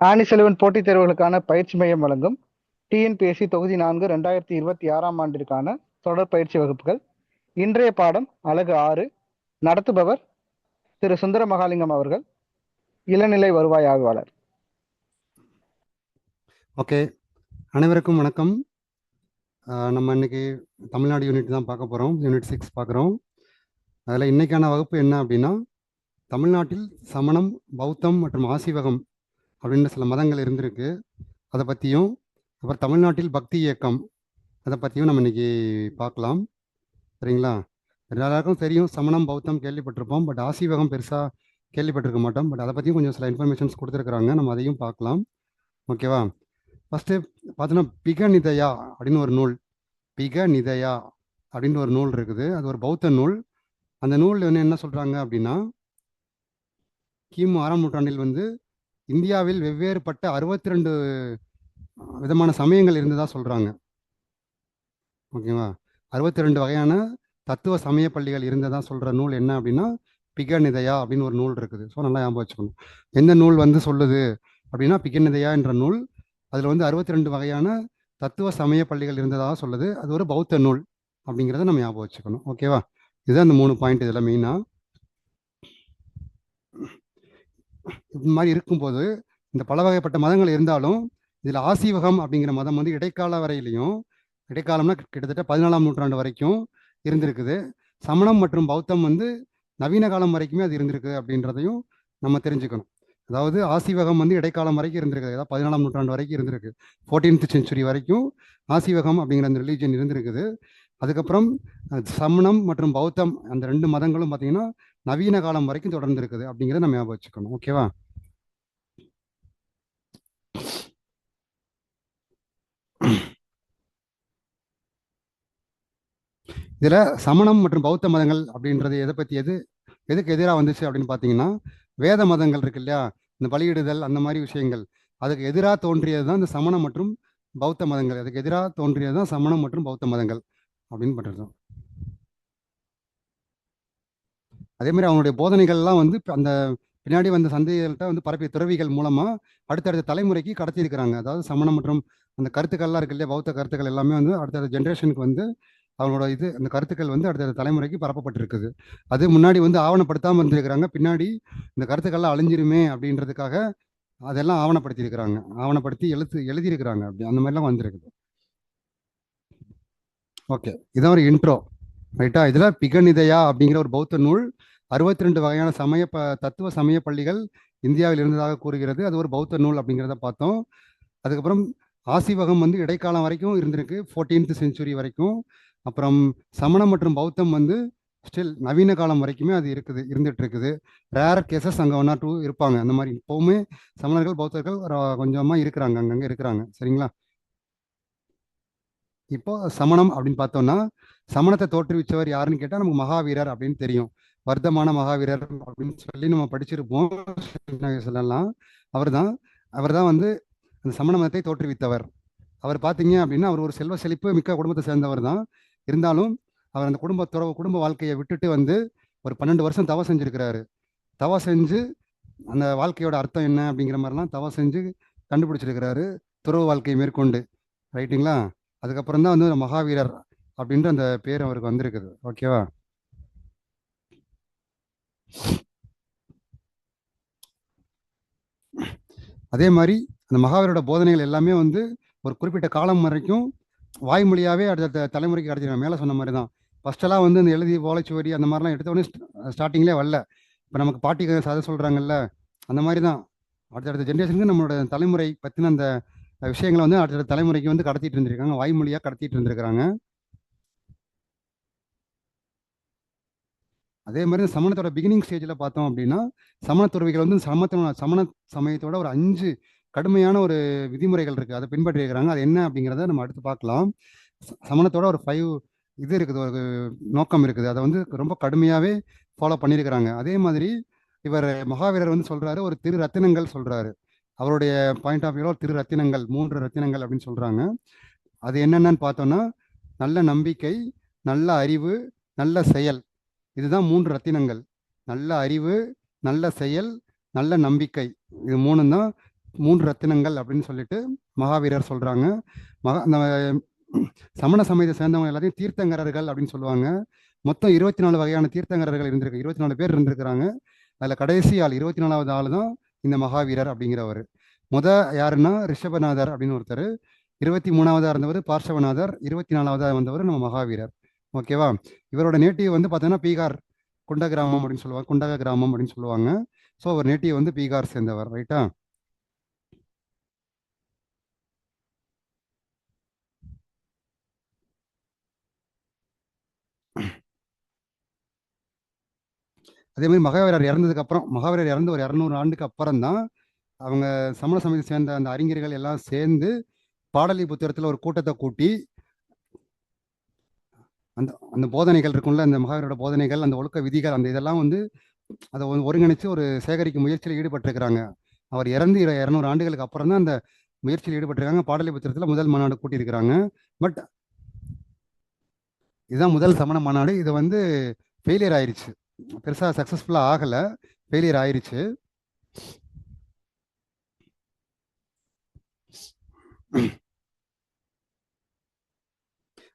ஆனி செலுவன் போட்டித் தேர்வுகளுக்கான பயிற்சி மையம் வழங்கும் டிஎன்பிஎஸ்சி தொகுதி 4 2026 ஆண்டிற்கான தொடர் பயிற்சி வகுப்புகள். இன்றைய பாடம் அலகு 6. நடத்துபவர் திரு சுந்தர மகாலிங்கம் அவர்கள், இளநிலை வருவாய் ஆய்வாளர். ஓகே, அனைவருக்கும் வணக்கம். நம்ம இன்னைக்கு தமிழ்நாடு யூனிட் தான் பார்க்க போகிறோம். யூனிட் 6 பார்க்குறோம். அதில் இன்னைக்கான வகுப்பு என்ன அப்படின்னா, தமிழ்நாட்டில் சமணம், பௌத்தம் மற்றும் ஆசீவகம் அப்படின்ற சில மதங்கள் இருந்திருக்கு, அதை பற்றியும், அப்புறம் தமிழ்நாட்டில் பக்தி இயக்கம் அதை பற்றியும் நம்ம இன்னைக்கு பார்க்கலாம். சரிங்களா? எல்லாருக்கும் தெரியும், சமணம் பௌத்தம் கேள்விப்பட்டிருப்போம், பட் ஆசீவகம் பெருசாக கேள்விப்பட்டிருக்க மாட்டோம். பட் அதை பற்றியும் கொஞ்சம் சில இன்ஃபர்மேஷன்ஸ் கொடுத்துருக்குறாங்க, நம்ம அதையும் பார்க்கலாம். ஓகேவா? ஃபஸ்ட்டு பார்த்தோன்னா பிகநிதயா அப்படின்னு ஒரு நூல், பிகநிதயா அப்படின்னு ஒரு நூல் இருக்குது. அது ஒரு பௌத்த நூல். அந்த நூல் என்ன சொல்கிறாங்க அப்படின்னா, கிமு 6ஆம் நூற்றாண்டில் இந்தியாவில் வெவ்வேறுபட்ட 62 விதமான சமயங்கள் இருந்ததாக சொல்கிறாங்க. ஓகேவா? 62 வகையான தத்துவ சமய பள்ளிகள் இருந்ததாக சொல்கிற நூல் என்ன அப்படின்னா பிகநிதயா அப்படின்னு ஒரு நூல் இருக்குது. ஸோ நல்லா ஞாபகம் வச்சுக்கணும். எந்த நூல் சொல்லுது அப்படின்னா பிகநிதயா என்ற நூல். அதில் 62 வகையான தத்துவ சமய பள்ளிகள் இருந்ததாக சொல்லுது. அது ஒரு பௌத்த நூல் அப்படிங்கிறத நம்ம ஞாபகம் வச்சுக்கணும். ஓகேவா? இதுதான் அந்த 3 பாயிண்ட். இதில் மெயினாக இது மாதிரி இருக்கும்போது, இந்த பல வகைப்பட்ட மதங்கள் இருந்தாலும் இதில் ஆசீவகம் அப்படிங்கிற மதம் இடைக்கால வரையிலையும், இடைக்காலம்னா கிட்டத்தட்ட 14ஆம் நூற்றாண்டு வரைக்கும் இருந்திருக்குது. சமணம் மற்றும் பௌத்தம் நவீன காலம் வரைக்குமே அது இருந்திருக்கு அப்படின்றதையும் நம்ம தெரிஞ்சுக்கணும். அதாவது ஆசீவகம் இடைக்காலம் வரைக்கும் இருந்திருக்குது, அதாவது 14ஆம் நூற்றாண்டு வரைக்கும் இருந்திருக்கு. 14th century வரைக்கும் ஆசீவகம் அப்படிங்கிற அந்த ரிலீஜன் இருந்திருக்குது. அதுக்கப்புறம் சமணம் மற்றும் பௌத்தம் அந்த 2 மதங்களும் பார்த்தீங்கன்னா நவீன காலம் வரைக்கும் தொடர்ந்து இருக்குது அப்படிங்கிறத நம்ம ஞாபகம் வச்சுக்கணும். ஓகேவா? இதில் சமணம் மற்றும் பௌத்த மதங்கள் அப்படின்றது எதை பற்றி எதுக்கு எதிராக வந்துச்சு அப்படின்னு பார்த்தீங்கன்னா, வேத மதங்கள் இருக்கு இல்லையா, இந்த பலியிடுதல் அந்த மாதிரி விஷயங்கள், அதுக்கு எதிராக தோன்றியது தான் இந்த சமணம் மற்றும் பௌத்த மதங்கள். அதுக்கு எதிராக தோன்றியது தான் சமணம் மற்றும் பௌத்த மதங்கள் அப்படின்னு பண்ணுறது. அதே மாதிரி அவனுடைய போதனைகள்லாம் அந்த பின்னாடி வந்த சந்தைகள்கிட்ட பரப்பிய துறவிகள் மூலமாக அடுத்தடுத்த தலைமுறைக்கு கடத்தி இருக்கிறாங்க. அதாவது சமணம் மற்றும் அந்த கருத்துக்கள்லாம் இருக்கு இல்லையா, பௌத்த கருத்துக்கள் எல்லாமே அடுத்தடுத்த ஜென்ரேஷனுக்கு அவங்களோட அந்த கருத்துக்கள் அடுத்த தலைமுறைக்கு பரப்பப்பட்டிருக்குது. அது முன்னாடி ஆவணப்படுத்தாமல் இருந்திருக்கிறாங்க. பின்னாடி இந்த கருத்துக்கள்லாம் அழிஞ்சிருமே அப்படின்றதுக்காக அதெல்லாம் ஆவணப்படுத்தியிருக்கிறாங்க, ஆவணப்படுத்தி எழுதியிருக்கிறாங்க. அப்படி அந்த மாதிரிலாம் வந்திருக்குது. ஓகே, இதான் ஒரு இன்ட்ரோ, ரைட்டா? இதில் பிகநிதயா அப்படிங்கிற ஒரு பௌத்த நூல் 62 வகையான தத்துவ சமய பள்ளிகள் இந்தியாவில் இருந்ததாக கூறுகிறது. அது ஒரு பௌத்த நூல் அப்படிங்கிறத பார்த்தோம். அதுக்கப்புறம் ஆசீவகம் இடைக்காலம் வரைக்கும் இருந்திருக்கு, 14th century வரைக்கும். அப்புறம் சமணம் மற்றும் பௌத்தம் ஸ்டில் நவீன காலம் வரைக்குமே அது இருந்துட்டு இருக்குது. ரேர் கேசஸ் அங்கே 1 or 2 இருப்பாங்க. அந்த மாதிரி இப்போவுமே சமணர்கள் பௌத்தர்கள் கொஞ்சமாக இருக்கிறாங்க, அங்கங்கே இருக்கிறாங்க. சரிங்களா? இப்போ சமணம் அப்படின்னு பார்த்தோம்னா, சமணத்தை தோற்றுவிச்சவர் யாருன்னு கேட்டால் நமக்கு மகாவீரர் அப்படின்னு தெரியும். வர்த்தமான மகாவீரர் அப்படின்னு சொல்லி நம்ம படிச்சிருப்போம் சின்ன வயசுலலாம். அவர் தான் அந்த சமண மதத்தை தோற்றுவித்தவர். அவர் பார்த்தீங்க அப்படின்னா அவர் ஒரு செல்வ செழிப்பு மிக்க குடும்பத்தை சேர்ந்தவர் தான். இருந்தாலும் அவர் அந்த குடும்ப வாழ்க்கையை விட்டுட்டு ஒரு 12 வருஷம் தவம் செஞ்சிருக்கிறாரு. தவம் செஞ்சு அந்த வாழ்க்கையோட அர்த்தம் என்ன அப்படிங்கிற மாதிரிலாம் தவம் செஞ்சு கண்டுபிடிச்சிருக்கிறாரு, துறவு வாழ்க்கையை மேற்கொண்டு. ரைட்டுங்களா? அதுக்கப்புறம் தான் மகாவீரர் அப்படின்ற அந்த பேர் அவருக்கு வந்திருக்குது. ஓகேவா? அதே மாதிரி அந்த மகாவீரோட போதனைகள் எல்லாமே ஒரு குறிப்பிட்ட காலம் வரைக்கும் வாய்மொழியாகவே அடுத்த தலைமுறைக்கு கிடைச்சிருக்காங்க. மேலே சொன்ன மாதிரி தான் ஃபஸ்ட்டெல்லாம் இந்த எழுதி ஓலைச்சுவடி அந்த மாதிரிலாம் எடுத்தோடனே ஸ்டார்டிங்லேயே வரல. இப்போ நமக்கு பாட்டி அதை சொல்கிறாங்கல்ல, அந்த மாதிரி தான் அடுத்தடுத்த ஜென்ரேஷனுக்கு நம்மளோட தலைமுறை பற்றின அந்த விஷயங்களை அடுத்த தலைமுறைக்கு கடத்திட்டு இருந்திருக்காங்க, வாய்மொழியாக கடத்திட்டு இருந்திருக்கிறாங்க. அதே மாதிரி சமணத்தோட பிகினிங் ஸ்டேஜில் பார்த்தோம் அப்படின்னா, சமண துறவிகள் சமண சமயத்தோட ஒரு 5 கடுமையான ஒரு விதிமுறைகள் இருக்குது, அதை பின்பற்றி இருக்கிறாங்க. அது என்ன அப்படிங்கிறத நம்ம அடுத்து பார்க்கலாம். சமணத்தோட ஒரு 5 இது இருக்குது, ஒரு நோக்கம் இருக்குது. அதை ரொம்ப கடுமையாகவே ஃபாலோ பண்ணியிருக்கிறாங்க. அதே மாதிரி இவர் மகாவீரர் சொல்கிறாரு, ஒரு திரு ரத்தினங்கள் சொல்கிறாரு. அவருடைய பாயிண்ட் ஆஃப் வியூவில் திரு ரத்தினங்கள், 3 ரத்தினங்கள் அப்படின்னு சொல்கிறாங்க. அது என்னென்னு பார்த்தோன்னா, நல்ல நம்பிக்கை, நல்ல அறிவு, நல்ல செயல். இதுதான் 3 ரத்தினங்கள். நல்ல அறிவு, நல்ல செயல், நல்ல நம்பிக்கை. இது 3 தான் 3 ரத்தினங்கள் அப்படின்னு சொல்லிட்டு மகாவீரர் சொல்றாங்க. அந்த சமண சமயத்தை சேர்ந்தவங்க எல்லாத்தையும் தீர்த்தங்கரர்கள் அப்படின்னு சொல்லுவாங்க. மொத்தம் 24 வகையான தீர்த்தங்கரர்கள் இருந்திருக்கு. 24 பேர் இருந்திருக்கிறாங்க. அதுல கடைசி ஆள் 24வது ஆள் தான் இந்த மகாவீரர் அப்படிங்கிறவர். யாருன்னா ரிஷபநாதர் அப்படின்னு ஒருத்தர், 23வதா இருந்தவர் பார்ஷவநாதர், 24வதா வந்தவர் நம்ம மகாவீரர். ஓகேவா? இவரோட நேட்டிவ் வந்து பார்த்தீங்கன்னா பீகார் குண்ட கிராமம் அப்படின்னு சொல்லுவாங்க, குண்டக கிராமம் அப்படின்னு சொல்லுவாங்க. ஸோ அவர் நேட்டிவ் வந்து பீகார் சேர்ந்தவர். ரைட்டா? அதே மாதிரி மகாவீரர் இறந்ததுக்கு அப்புறம், மகாவீரர் இறந்து ஒரு 200 ஆண்டுக்கு அப்புறம் தான் அவங்க சமண சமயத்தை சேர்ந்த அந்த அறிஞர்கள் எல்லாம் சேர்ந்து பாடலிபுத்திரத்தில் ஒரு கூட்டத்தை கூட்டி அந்த அந்த போதனைகள் இருக்கும்ல, அந்த மகாவீரோட போதனைகள், அந்த ஒழுக்க விதிகள், அந்த இதெல்லாம் வந்து அதை ஒருங்கிணைச்சு ஒரு சேகரிக்கும் முயற்சியில் ஈடுபட்டிருக்கிறாங்க. அவர் இறந்து 200 ஆண்டுகளுக்கு அப்புறம் தான் அந்த முயற்சியில் ஈடுபட்டிருக்காங்க. பாடலிபுத்திரத்தில் முதல் மாநாடு கூட்டியிருக்கிறாங்க. பட் இதுதான் முதல் சமண மாநாடு. இது வந்து ஃபெயிலியர் ஆயிடுச்சு, பெருசாக சக்ஸஸ்ஃபுல்லாக ஆகலை, ஃபெயிலியர் ஆயிடுச்சு.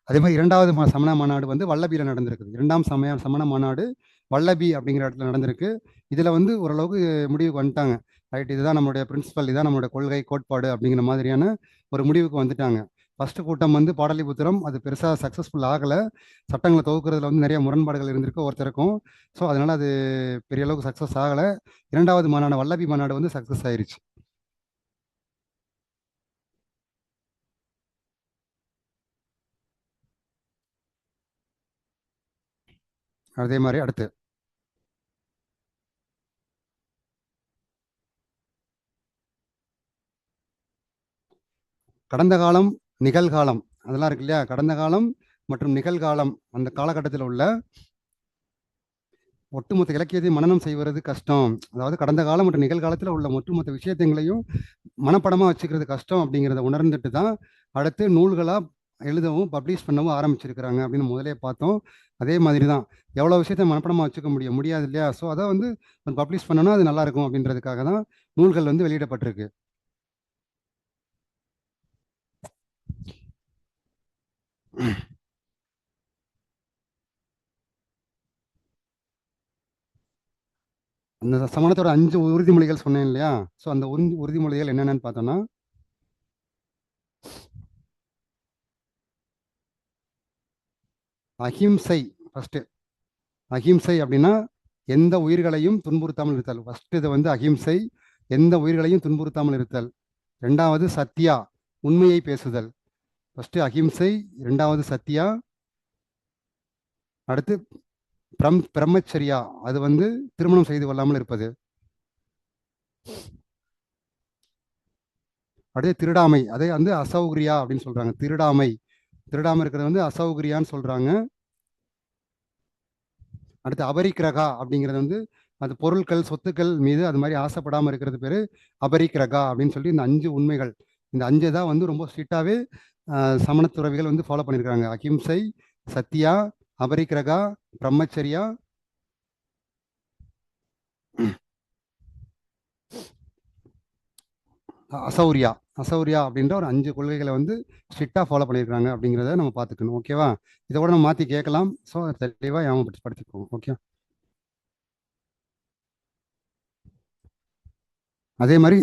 அதே மாதிரி 2வது சமண மாநாடு வந்து வல்லபியில் நடந்திருக்குது. 2ஆம் சமண மாநாடு வல்லபி அப்படிங்கிற இடத்துல நடந்திருக்கு. இதில் வந்து ஓரளவுக்கு முடிவுக்கு வந்துட்டாங்க. ரைட், இதுதான் நம்மளுடைய பிரின்சிபல், இதுதான் நம்மளுடைய கொள்கை கோட்பாடு அப்படிங்கிற மாதிரியான ஒரு முடிவுக்கு வந்துட்டாங்க. ஃபர்ஸ்ட் கூட்டம் வந்து பாடலிபுத்திரம், அது பெருசாக சக்ஸஸ்ஃபுல் ஆகலை. சட்டங்களை தொகுக்கிறதுல வந்து நிறைய முரண்பாடுகள் இருந்திருக்கு ஒருத்தருக்கும். ஸோ அதனால அது பெரிய அளவுக்கு சக்ஸஸ் ஆகலை. 2வது மாநாடு வல்லபி மாநாடு வந்து சக்ஸஸ் ஆயிருச்சு. அதே மாதிரி அடுத்து கடந்த காலம், நிகழ்காலம், அதெல்லாம் இருக்கு இல்லையா? கடந்த காலம் மற்றும் நிகழ்காலம், அந்த காலகட்டத்தில் உள்ள ஒட்டுமொத்த இலக்கியத்தை மனனம் செய்வது கஷ்டம். அதாவது கடந்த காலம் மற்றும் நிகழ்காலத்தில் உள்ள ஒட்டுமொத்த விஷயத்தையும் மனப்படமாக வச்சுக்கிறது கஷ்டம் அப்படிங்கிறத உணர்ந்துட்டு தான் அடுத்து நூல்களாக எழுதவும் பப்ளிஷ் பண்ணவும் ஆரம்பிச்சிருக்கிறாங்க அப்படின்னு முதலே பார்த்தோம். அதே மாதிரி தான் எவ்வளோ விஷயத்தை மனப்படமாக வச்சுக்க முடியாது இல்லையா? ஸோ அதை வந்து பப்ளிஷ் பண்ணோன்னா அது நல்லா இருக்கும் அப்படின்றதுக்காக தான் நூல்கள் வந்து வெளியிடப்பட்டிருக்கு. அந்த சமணத்தோட 5 உறுதிமொழிகள் சொன்னேன் இல்லையா? ஸோ அந்த உறுதிமொழிகள் என்னென்னு பார்த்தோம்னா, அஹிம்சை. ஃபர்ஸ்ட் அஹிம்சை அப்படின்னா எந்த உயிர்களையும் துன்புறுத்தாமல் இருத்தல். ஃபர்ஸ்ட் இது வந்து அஹிம்சை, எந்த உயிர்களையும் துன்புறுத்தாமல் இருத்தல். 2வது சத்யா, உண்மையை பேசுதல். ஃபர்ஸ்ட் அஹிம்சை, 2வது சத்யா, அடுத்து பிரம்மச்சரியா, அது வந்து திருமணம் செய்து கொள்ளாமல் இருப்பது. அடுத்து திருடாமை, அதை வந்து அசௌகரியா அப்படின்னு சொல்றாங்க. திருடாம இருக்கிறது வந்து அசௌகரியான்னு சொல்றாங்க. அடுத்து அபரிக்கிரகா அப்படிங்கிறது வந்து அது பொருட்கள் சொத்துக்கள் மீது அது மாதிரி ஆசைப்படாமல் இருக்கிறது பேரு அபரிக்கிரகா அப்படின்னு சொல்லி இந்த 5 உண்மைகள், இந்த 5 தான் வந்து ரொம்ப ஸ்ட்ரிக்டாகவே சமணத்துறவிகள் வந்து ஃபாலோ பண்ணியிருக்காங்க. அஹிம்சை, சத்யா, அபரிக்கிரகா, பிரம்மச்சரியா, அசௌரியா அப்படின்ற ஒரு 5 கொள்கைகளை வந்து ஸ்ட்ரிக்டாக ஃபாலோ பண்ணியிருக்காங்க அப்படிங்கிறத நம்ம பார்த்துக்கணும். ஓகேவா? இதை கூட நம்ம மாற்றி கேட்கலாம். ஸோ தெளிவாக ஞாபகப்படுத்திக்குவோம். ஓகே. அதே மாதிரி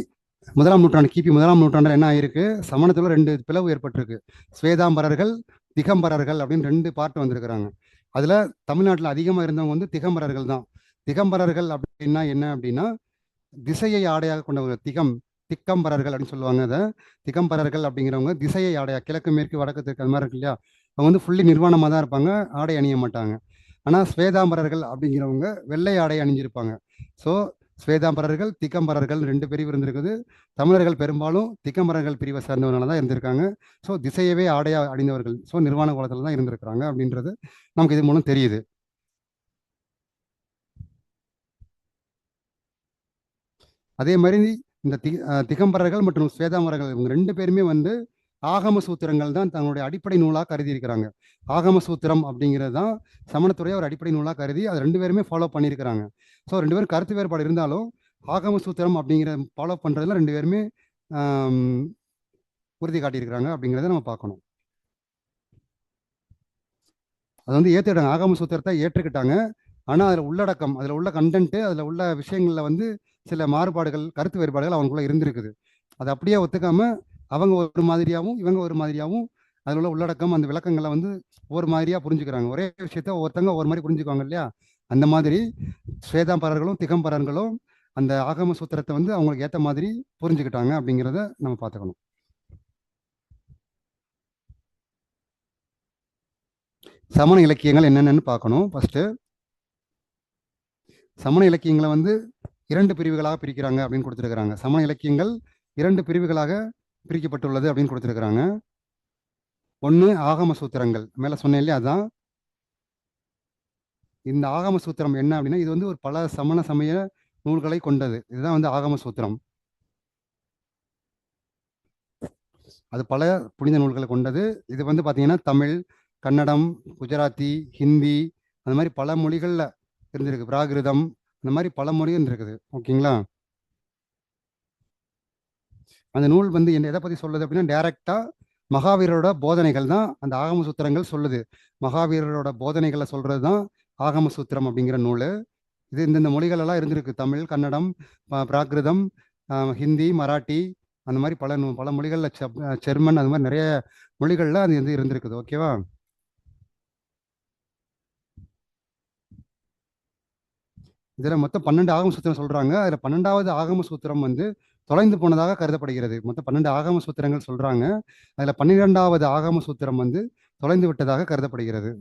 முதலாம் நூற்றாண்டு, கிபி 1ஆம் நூற்றாண்டில் என்ன ஆயிருக்கு? சமணத்தில் 2 பிளவு ஏற்பட்டிருக்கு. ஸ்வேதாம்பரர்கள், திகம்பரர்கள் அப்படின்னு 2 பார்ட் வந்திருக்கிறாங்க. அதில் தமிழ்நாட்டில் அதிகமாக இருந்தவங்க வந்து திகம்பரர்கள் தான். திகம்பரர்கள் அப்படின்னா என்ன அப்படின்னா திசையை ஆடையாக கொண்டவங்க. திக்கம்பரர்கள் அப்படின்னு சொல்லுவாங்க. அதை திகம்பரர்கள் அப்படிங்கிறவங்க திசையை ஆடையா, கிழக்கு மேற்கு வடக்கு தெற்கு அது மாதிரி இருக்கு இல்லையா? அவங்க வந்து ஃபுல்லி நிர்வாணமாக தான் இருப்பாங்க, ஆடை அணிய மாட்டாங்க. ஆனால் ஸ்வேதாம்பரர்கள் அப்படிங்கிறவங்க வெள்ளை ஆடை அணிஞ்சிருப்பாங்க. ஸோ ஸ்வேதாம்பரர்கள், திகம்பரர்கள் 2 பிரிவு இருந்திருக்குது. தமிழர்கள் பெரும்பாலும் திகம்பரர்கள் பிரிவை சேர்ந்தவனால தான் இருந்திருக்காங்க. ஸோ திசையவே ஆடையா அணிந்தவர்கள், ஸோ நிர்வாண கோலத்தில் தான் இருந்திருக்கிறாங்க அப்படின்றது நமக்கு இது மூலம் தெரியுது. அதே மாதிரி இந்த திகம்பரர்கள் மற்றும் ஸ்வேதாம்பரர்கள் இவங்க 2 பேருமே வந்து ஆகம சூத்திரங்கள் தான் தங்களுடைய அடிப்படை நூலாக கருதி இருக்கிறாங்க. ஆகம சூத்திரம் அப்படிங்கிறது தான் சமணத்துறையை ஒரு அடிப்படை நூலாக கருதி அது 2 பேருமே ஃபாலோ பண்ணியிருக்கிறாங்க. ஸோ 2 பேரும் கருத்து வேறுபாடு இருந்தாலும் ஆகம சூத்திரம் அப்படிங்கிற ஃபாலோ பண்ணுறதுல 2 பேருமே உறுதி காட்டியிருக்கிறாங்க அப்படிங்கிறத நம்ம பார்க்கணும். அது வந்து ஏற்றுக்கிட்டாங்க, ஆகம சூத்திரத்தை ஏற்றுக்கிட்டாங்க. ஆனால் அதில் உள்ளடக்கம், அதில் உள்ள கண்டென்ட்டு, அதில் உள்ள விஷயங்களில் வந்து சில மாறுபாடுகள், கருத்து வேறுபாடுகள் அவங்களுக்குள்ள இருந்திருக்குது. அதை அப்படியே ஒத்துக்காம அவங்க ஒரு மாதிரியாகவும் இவங்க ஒரு மாதிரியாகவும் அதில் உள்ள உள்ளடக்கம், அந்த விளக்கங்களை வந்து ஒவ்வொரு மாதிரியாக புரிஞ்சுக்கிறாங்க. ஒரே விஷயத்த ஒவ்வொருத்தங்க ஒவ்வொரு மாதிரி புரிஞ்சுக்குவாங்க இல்லையா? அந்த மாதிரி ஸ்வேதாம்பரர்களும் திகம்பரர்களும் அந்த ஆகம சூத்திரத்தை வந்து அவங்களுக்கு ஏற்ற மாதிரி புரிஞ்சுக்கிட்டாங்க அப்படிங்கிறத நம்ம பார்த்துக்கணும். சமண இலக்கியங்கள் என்னென்னு பார்க்கணும். ஃபர்ஸ்ட் சமண இலக்கியங்களை வந்து 2 பிரிவுகளாக பிரிக்கிறாங்க அப்படின்னு கொடுத்துருக்காங்க. சமண இலக்கியங்கள் 2 பிரிவுகளாக பிரிக்கப்பட்டுள்ளது அப்படின்னு கொடுத்துருக்காங்க. ஒன்று ஆகம சூத்திரங்கள், மேலே சொன்னேன் இல்லையா? அதான் இந்த ஆகம சூத்திரம் என்ன அப்படின்னா, இது வந்து ஒரு பல சமண சமய நூல்களை கொண்டது. இதுதான் வந்து ஆகம சூத்திரம். அது பல புனித நூல்களை கொண்டது. இது வந்து பார்த்தீங்கன்னா தமிழ், கன்னடம், குஜராத்தி, ஹிந்தி, அந்த மாதிரி பல மொழிகளில் இருந்திருக்கு. பிராகிருதம், அந்த மாதிரி பல மொழி இருந்திருக்குது. ஓகேங்களா? அந்த நூல் வந்து எதை பற்றி சொல்லுது அப்படின்னா, டைரக்டாக மகாவீரரோட போதனைகள் தான் அந்த ஆகம சூத்திரங்கள் சொல்லுது. மகாவீரரோட போதனைகளை சொல்றது தான் ஆகம சூத்திரம் அப்படிங்கிற நூல். இது இந்தந்த மொழிகளெல்லாம் இருந்திருக்கு. தமிழ், கன்னடம், பிராகிருதம், ஹிந்தி, மராட்டி, அந்த மாதிரி பல மொழிகளில் ஜெர்மன், அது மாதிரி நிறைய மொழிகளில் அது வந்து இருந்திருக்குது. ஓகேவா? இதில் மொத்தம் 12 ஆகம சூத்திரம் சொல்கிறாங்க. அதில் 12வது ஆகம சூத்திரம் வந்து தொலைந்து போனதாக கருதப்படுகிறது. மொத்தம் 12 ஆகம சூத்திரங்கள் சொல்கிறாங்க. அதில் 12வது ஆகம சூத்திரம் வந்து தொலைந்து விட்டதாக கருதப்படுகிறது.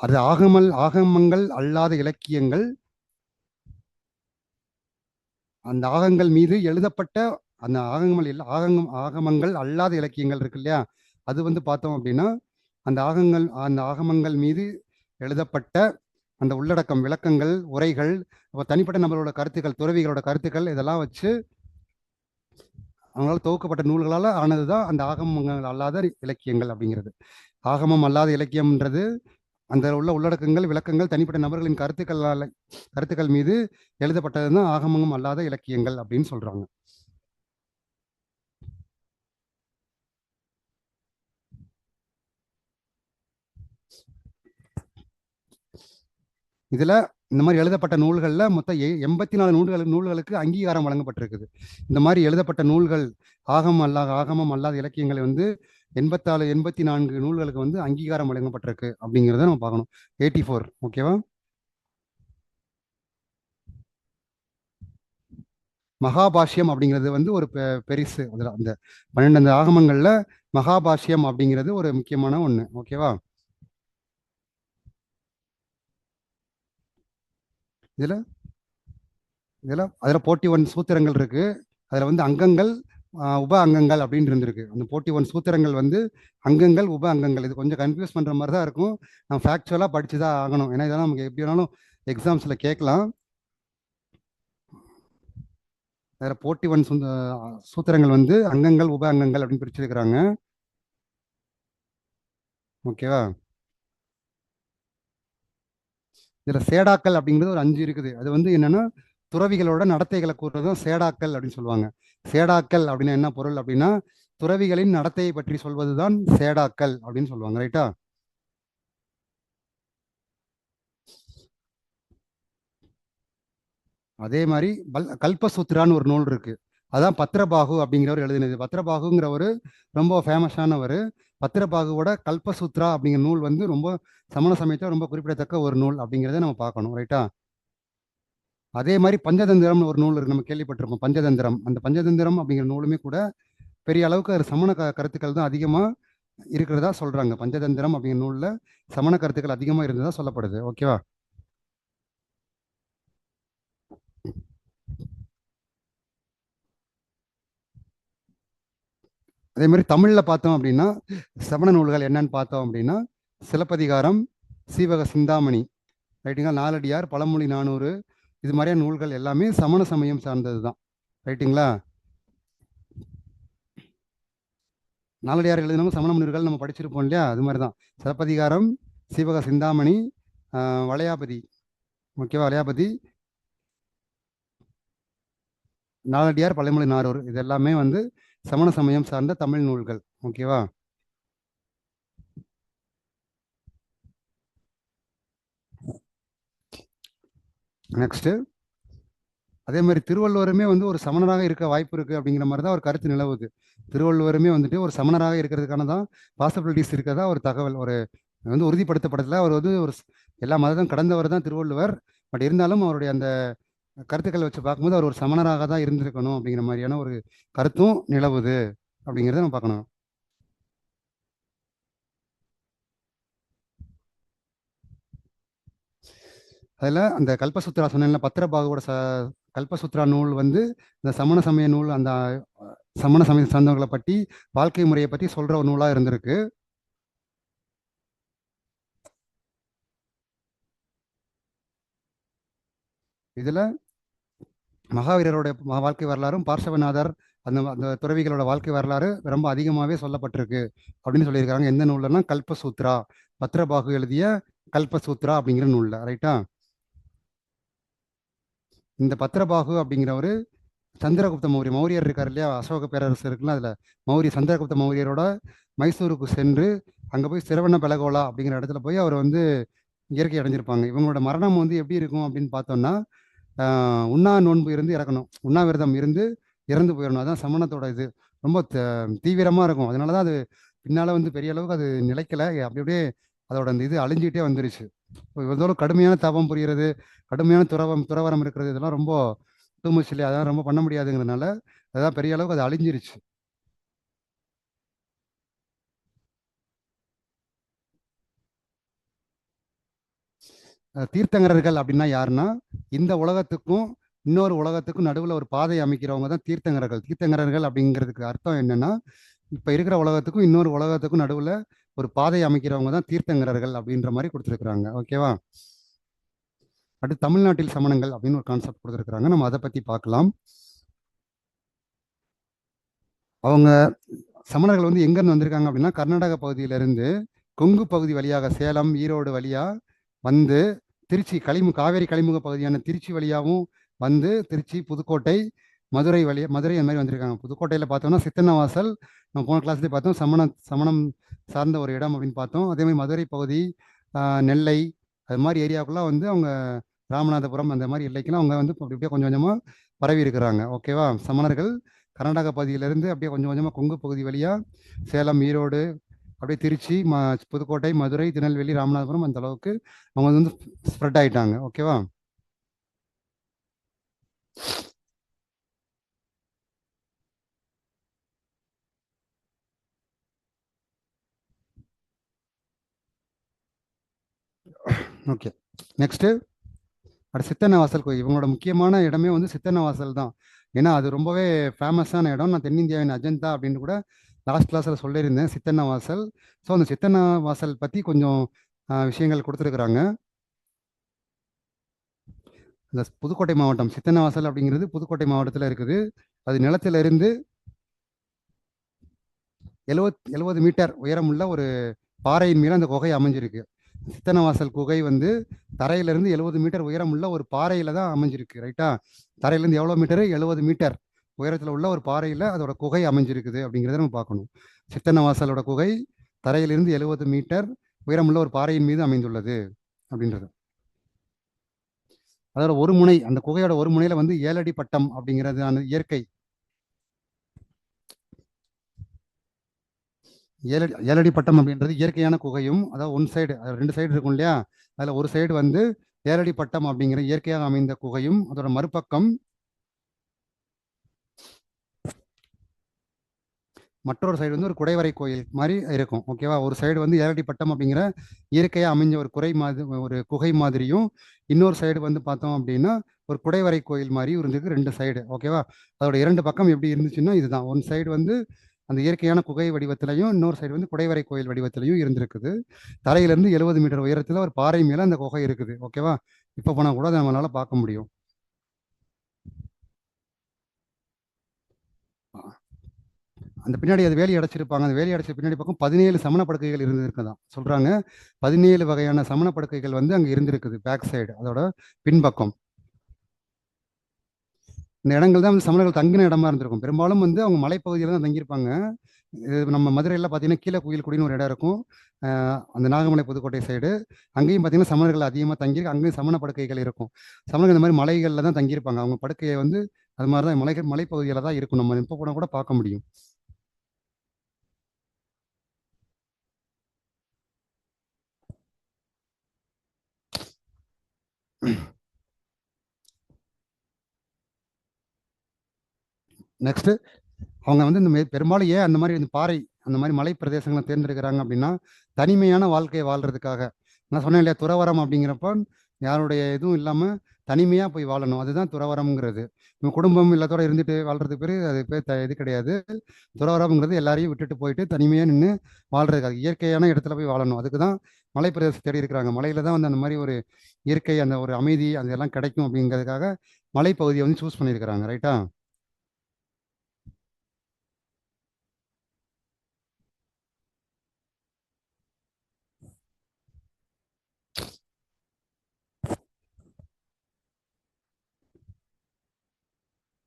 அது ஆகமங்கள் அல்லாத இலக்கியங்கள், அந்த ஆகங்கள் மீது எழுதப்பட்ட அந்த ஆகமங்கள் அல்லாத இலக்கியங்கள் இருக்கு இல்லையா? அது வந்து பார்த்தோம் அப்படின்னா அந்த ஆகமங்கள் மீது எழுதப்பட்ட அந்த உள்ளடக்கம், விளக்கங்கள், உரைகள், தனிப்பட்ட நபரோட கருத்துக்கள், துறவிகளோட கருத்துக்கள், இதெல்லாம் வச்சு அவங்களால தொகுக்கப்பட்ட நூல்களால் ஆனது தான் அந்த ஆகமங்கள் அல்லாத இலக்கியங்கள் அப்படிங்கிறது. ஆகமம் அல்லாத இலக்கியம்ன்றது அந்த உள்ள உள்ளடக்கங்கள், விளக்கங்கள், தனிப்பட்ட நபர்களின் கருத்துக்கள் மீது எழுதப்பட்டது தான் ஆகமம் அல்லாத இலக்கியங்கள் அப்படின்னு சொல்றாங்க. இதுல இந்த மாதிரி எழுதப்பட்ட நூல்கள்ல மொத்தம் 84 நூல்களுக்கு அங்கீகாரம் வழங்கப்பட்டிருக்குது. இந்த மாதிரி எழுதப்பட்ட நூல்கள் ஆகமம் அல்லாத இலக்கியங்களை வந்து 84 நூல்களுக்கு வந்து அங்கீகாரம் வழங்கப்பட்டிருக்கு அப்படிங்கிறத நம்ம பார்க்கணும். 84. ஓகேவா? மகாபாஷ்யம் அப்படிங்கிறது வந்து ஒரு பெரிசு. அதுல அந்த 12 ஆகமங்கள்ல மகாபாஷ்யம் அப்படிங்கிறது ஒரு முக்கியமான ஒண்ணு. ஓகேவா? இதுல 41 சூத்திரங்கள் இருக்கு. அதுல வந்து அங்கங்கள், உப அங்கங்கள் அப்படின்னு இருந்திருக்கு. அந்த 41 சூத்திரங்கள் வந்து அங்கங்கள், உப அங்கங்கள். இது கொஞ்சம் கன்ஃபியூஸ் பண்ற மாதிரி தான் இருக்கும். நம்ம ஃபேக்சுவலா படிச்சுதான் ஆகணும். ஏன்னா இதெல்லாம் நமக்கு எப்படி வேணாலும் எக்ஸாம்ஸ்ல கேட்கலாம். அதில் 41 சூத்திரங்கள் வந்து அங்கங்கள், உப அங்கங்கள் அப்படின்னு பிரிச்சிருக்கிறாங்க. ஓகேவா? இதுல சேடாக்கள் அப்படிங்கிறது ஒரு 5 இருக்குது. அது வந்து என்னன்னா துறவிகளோட நடத்தைகளை கூறுறதும் சேடாக்கள் அப்படின்னு சொல்லுவாங்க. சேடாக்கள் அப்படின்னா என்ன பொருள் அப்படின்னா, துறவிகளின் நடத்தையை பற்றி சொல்வதுதான் சேடாக்கள் அப்படின்னு சொல்லுவாங்க. ரைட்டா? அதே மாதிரி கல்பசூத்ரான்னு ஒரு நூல் இருக்கு. அதான் பத்ரபாகு அப்படிங்கிறவர் எழுதினது. பத்ரபாகுங்கிறவர் ரொம்ப ஃபேமஸானவர். பத்ரபாகுவோட கல்பசூத்ரா அப்படிங்கிற நூல் வந்து ரொம்ப சமண சமயத்தில் ரொம்ப குறிப்பிடத்தக்க ஒரு நூல் அப்படிங்கிறத நம்ம பார்க்கணும். ரைட்டா? அதே மாதிரி பஞ்சதந்திரம்னு ஒரு நூல் இருக்கு, நம்ம கேள்விப்பட்டிருப்போம். பஞ்சதந்திரம். அந்த பஞ்சதந்திரம் அப்படிங்கிற நூலுமே கூட பெரிய அளவுக்கு அது சமண கருத்துக்கள் தான் அதிகமாக இருக்கிறதா சொல்றாங்க. பஞ்சதந்திரம் அப்படிங்கிற நூலில் சமண கருத்துக்கள் அதிகமாக இருந்ததா சொல்லப்படுது. ஓகேவா? அதே மாதிரி தமிழ்ல பார்த்தோம் அப்படின்னா சமண நூல்கள் என்னன்னு பார்த்தோம் அப்படின்னா சிலப்பதிகாரம், சீவக சிந்தாமணி, ரைட்டுங்களா, நாலடியார், பழமொழி 400, இது மாதிரியான நூல்கள் எல்லாமே சமண சமயம் சார்ந்தது தான். ரைட்டுங்களா? நாலடியார் எழுதினவங்க சமண முனிவர்கள் நம்ம படிச்சிருப்போம் இல்லையா? அது மாதிரி தான் சிலப்பதிகாரம், சீவக சிந்தாமணி, வளையாபதி, ஓகேவா? வளையாபதி, நாலடியார், பழைமொழி, நாரூர் இது எல்லாமே வந்து சமண சமயம் சார்ந்த தமிழ் நூல்கள். ஓகேவா? நெக்ஸ்ட், அதே மாதிரி திருவள்ளுவருமே வந்து ஒரு சமணராக இருக்க வாய்ப்பு இருக்கு அப்படிங்கிற மாதிரி தான் ஒரு கருத்து நிலவுது. திருவள்ளுவருமே வந்துட்டு ஒரு சமணராக இருக்கிறதுக்கான தான் பாசிபிலிட்டிஸ் இருக்கிறதா ஒரு தகவல் ஒரு வந்து உறுதிப்படுத்தப்படல. அவர் வந்து ஒரு எல்லா மதத்தையும் கடந்தவர் தான் திருவள்ளுவர். பட் இருந்தாலும் அவருடைய அந்த கருத்துக்களை வச்சு பார்க்கும்போது அவர் ஒரு சமணராக தான் இருந்திருக்கணும் அப்படிங்கிற மாதிரியான ஒரு கருத்தும் நிலவுது அப்படிங்கிறத நம்ம பார்க்கணும். அதில் அந்த கல்பசூத்ரா சொன்னேன்ல, பத்திரபாகுவோட கல்பசூத்ரா நூல் வந்து இந்த சமண சமய நூல், அந்த சமண சமய சார்ந்தவர்களை பற்றி வாழ்க்கை முறையை பற்றி சொல்ற ஒரு நூலாக இருந்திருக்கு. இதுல மகாவீரருடைய வாழ்க்கை வரலாறும் பார்சவநாதர் அந்த அந்த துறவிகளோட வாழ்க்கை வரலாறு ரொம்ப அதிகமாகவே சொல்லப்பட்டிருக்கு அப்படின்னு சொல்லியிருக்காங்க. எந்த நூல்லன்னா கல்பசூத்ரா, பத்ரபாகு எழுதிய கல்பசூத்ரா அப்படிங்கிற நூல்ல. ரைட்டா? இந்த பத்ரபாகு அப்படிங்கிறவரு சந்திரகுப்த மௌரிய மௌரியர் இருக்கார் இல்லையா, அசோக பேரரசு இருக்குல்ல, அதுல மௌரிய சந்திரகுப்த மௌரியரோட மைசூருக்கு சென்று அங்க போய் சிரவண பெலகோலா அப்படிங்கிற இடத்துல போய் அவர் வந்து இயற்கை அடைஞ்சிருப்பாங்க. இவங்களோட மரணம் வந்து எப்படி இருக்கும் அப்படின்னு பார்த்தோம்னா, உண்ணா நோன்பு இருந்து இறக்கணும், உண்ணாவிரதம் இருந்து இறந்து போயிடணும். அதான் சமணத்தோட இது ரொம்ப தீவிரமா இருக்கும். அதனாலதான் அது பின்னால வந்து பெரிய அளவுக்கு அது நிலைக்கல. அப்படி அப்படியே அதோட அந்த இது அழிஞ்சிக்கிட்டே வந்துருச்சு. இவ்வளோ கடுமையான தவம் புரிகிறது, கடுமையான துறவரம் இருக்கிறது, இதெல்லாம் ரொம்ப டூமச் இல்லையா, அதெல்லாம் ரொம்ப பண்ண முடியாதுங்கிறதுனால அதான் பெரிய அளவுக்கு அது அழிஞ்சிருச்சு. தீர்த்தங்கரர்கள் அப்படின்னா யாருன்னா, இந்த உலகத்துக்கும் இன்னொரு உலகத்துக்கும் நடுவில் ஒரு பாதை அமைக்கிறவங்க தான் தீர்த்தங்கரர்கள். தீர்த்தங்கரர்கள் அப்படிங்கிறதுக்கு அர்த்தம் என்னன்னா, இப்போ இருக்கிற உலகத்துக்கும் இன்னொரு உலகத்துக்கும் நடுவில் ஒரு பாதை அமைக்கிறவங்க தான் தீர்த்தங்கரர்கள் அப்படின்ற மாதிரி கொடுத்துருக்குறாங்க. ஓகேவா? அடுத்து தமிழ்நாட்டில் சமணங்கள் அப்படின்னு ஒரு கான்செப்ட் கொடுத்துருக்குறாங்க. நம்ம அதை பற்றி பார்க்கலாம். அவங்க சமணர்கள் வந்து எங்கேருந்து வந்திருக்காங்க அப்படின்னா, கர்நாடக பகுதியிலிருந்து கொங்கு பகுதி வழியாக சேலம், ஈரோடு வழியாக வந்து திருச்சி காவேரி கழிமுக பகுதியான திருச்சி வழியாகவும் வந்து திருச்சி, புதுக்கோட்டை, மதுரை மதுரை அந்த மாதிரி வந்திருக்காங்க. புதுக்கோட்டையில் பார்த்தோம்னா சித்தன்னவாசல், நம்ம போன கிளாஸ்லேயே பார்த்தோம், சமணம் சார்ந்த ஒரு இடம் அப்படின்னு பார்த்தோம். அதே மாதிரி மதுரை பகுதி, நெல்லை, அது மாதிரி ஏரியாவுக்குலாம் வந்து அவங்க ராமநாதபுரம் அந்த மாதிரி எல்லைக்கெல்லாம் அவங்க வந்து அப்படி அப்படியே கொஞ்சம் கொஞ்சமாக பரவி இருக்கிறாங்க. ஓகேவா? சமணர்கள் கர்நாடக பகுதியிலிருந்து அப்படியே கொஞ்சம் கொஞ்சமாக கொங்கு பகுதி வழியாக சேலம், ஈரோடு, அப்படியே திருச்சி, புதுக்கோட்டை, மதுரை, திருநெல்வேலி, ராமநாதபுரம் அந்த அளவுக்கு அவங்க வந்து ஸ்ப்ரெட் ஆயிட்டாங்க. ஓகேவா? ஓகே, நெக்ஸ்ட் அடுத்து சித்தன்னவாசல் கோயில். இவங்களோட முக்கியமான இடமே வந்து சித்தன்னவாசல் தான். ஏன்னா அது ரொம்பவே ஃபேமஸான இடம். நான் தென்னிந்தியாவின் அஜந்தா அப்படின்னு கூட லாஸ்ட் கிளாஸில் சொல்லியிருந்தேன், சித்தன்னவாசல். ஸோ அந்த சித்தன்னவாசல் பற்றி கொஞ்சம் விஷயங்கள் கொடுத்துருக்குறாங்க. இந்த புதுக்கோட்டை மாவட்டம் சித்தன்னவாசல் அப்படிங்கிறது புதுக்கோட்டை மாவட்டத்தில் இருக்குது. அது நிலத்தில இருந்து 70 மீட்டர் உயரமுள்ள ஒரு பாறையின் மேலே அந்த குகை அமைஞ்சிருக்கு. சித்தன்னவாசல் குகை வந்து தரையிலிருந்து 70 மீட்டர் உயரம் உள்ள ஒரு பாறையில தான் அமைஞ்சிருக்கு. ரைட்டா? தரையிலேருந்து எவ்வளோ மீட்டரு? 70 மீட்டர் உயரத்தில் உள்ள ஒரு பாறையில் அதோட குகை அமைஞ்சிருக்குது அப்படிங்கிறத நம்ம பார்க்கணும். சித்தன்னவாசலோட குகை தரையிலிருந்து 70 மீட்டர் உயரமுள்ள ஒரு பாறையின் மீது அமைந்துள்ளது அப்படின்றது. அதோட ஒரு முனை, அந்த குகையோட ஒரு முனையில வந்து 7 அடி பட்டம் அப்படிங்கிறது அந்த இயற்கை 7 அடி பட்டம் அப்படின்றது இயற்கையான குகையும், அதாவது ஒன் சைடு, 2 சைடு இருக்கும் இல்லையா, அதில் ஒரு சைடு வந்து 7 அடி பட்டம் அப்படிங்கிற இயற்கையாக அமைந்த குகையும், அதோட மறுபக்கம் மற்றொரு சைடு வந்து ஒரு குடைவரை கோயில் மாதிரி இருக்கும். ஓகேவா? ஒரு சைடு வந்து 7 அடி பட்டம் அப்படிங்கிற இயற்கையாக அமைஞ்ச ஒரு ஒரு குகை மாதிரியும், இன்னொரு சைடு வந்து பார்த்தோம் அப்படின்னா ஒரு குடைவரை கோயில் மாதிரி இருந்துருக்கு 2 சைடு. ஓகேவா? அதோட 2 பக்கம் எப்படி இருந்துச்சுன்னா இதுதான். ஒன் சைடு வந்து அந்த இயற்கையான குகை வடிவத்திலையும், இன்னொரு சைடு வந்து குடைவரை கோயில் வடிவத்திலையும் இருந்திருக்குது. தரையிலிருந்து 70 மீட்டர் உயரத்தில் ஒரு பாறை மேலே அந்த குகை இருக்குது. ஓகேவா? இப்போ போனால் கூட நம்மளால பார்க்க முடியும். அந்த பின்னாடி அது வேலி அடைச்சிருப்பாங்க. அந்த வேலி அடைச்ச பின்னாடி பக்கம் 17 சமண படுக்கைகள் இருந்திருக்குதான் சொல்றாங்க. 17 வகையான சமண படுக்கைகள் வந்து அங்க இருந்திருக்குது. பேக் சைடு அதோட பின்பக்கம். இந்த இடங்கள் தான் வந்து சமணர்கள் தங்கின இடமா இருந்திருக்கும். பெரும்பாலும் வந்து அவங்க மலைப்பகுதியில் தான் தங்கியிருப்பாங்க. இது நம்ம மதுரையில் பார்த்தீங்கன்னா கீழே குயில்குடின்னு ஒரு இடம் இருக்கும். அந்த நாகமலை புதுக்கோட்டை சைடு அங்கேயும் பார்த்தீங்கன்னா சமணர்கள் அதிகமாக தங்கியிருக்கு. அங்கேயும் சமண படுக்கைகள் இருக்கும். சமணர்கள் இந்த மாதிரி மலைகளில் தான் தங்கியிருப்பாங்க. அவங்க படுக்கையை வந்து அது மாதிரி தான் மலைப்பகுதியில் தான் இருக்கும். நம்ம இப்போ கூட பார்க்க முடியும். நெக்ஸ்ட் அவங்க வந்து இந்த பெரும்பாலும் ஏன் அந்த மாதிரி இந்த பாறை அந்த மாதிரி மலை பிரதேசங்களை தேர்ந்தெடுக்கிறாங்க அப்படின்னா தனிமையான வாழ்க்கையை வாழ்றதுக்காக. நான் சொன்னேன் இல்லையா, துறவரம் அப்படிங்கிறப்ப யாருடைய இதுவும் இல்லாமல் தனிமையாக போய் வாழணும். அதுதான் துறவரம்ங்கிறது. நம்ம குடும்பம் எல்லாத்தோட இருந்துட்டு வாழ்றதுக்கு பேர் அது பேர் இது கிடையாது. துறவரம்ங்கிறது எல்லாரையும் விட்டுட்டு போயிட்டு தனிமையாக நின்று வாழ்றதுக்காக இயற்கையான இடத்துல போய் வாழணும். அதுக்கு தான் மலை பிரதேசம் தேடி இருக்கிறாங்க. மலையில தான் வந்து அந்த மாதிரி ஒரு இயற்கை அந்த ஒரு அமைதி அதெல்லாம் கிடைக்கும் அப்படிங்கிறதுக்காக மலைப்பகுதியை வந்து சூஸ் பண்ணியிருக்கிறாங்க. ரைட்டா?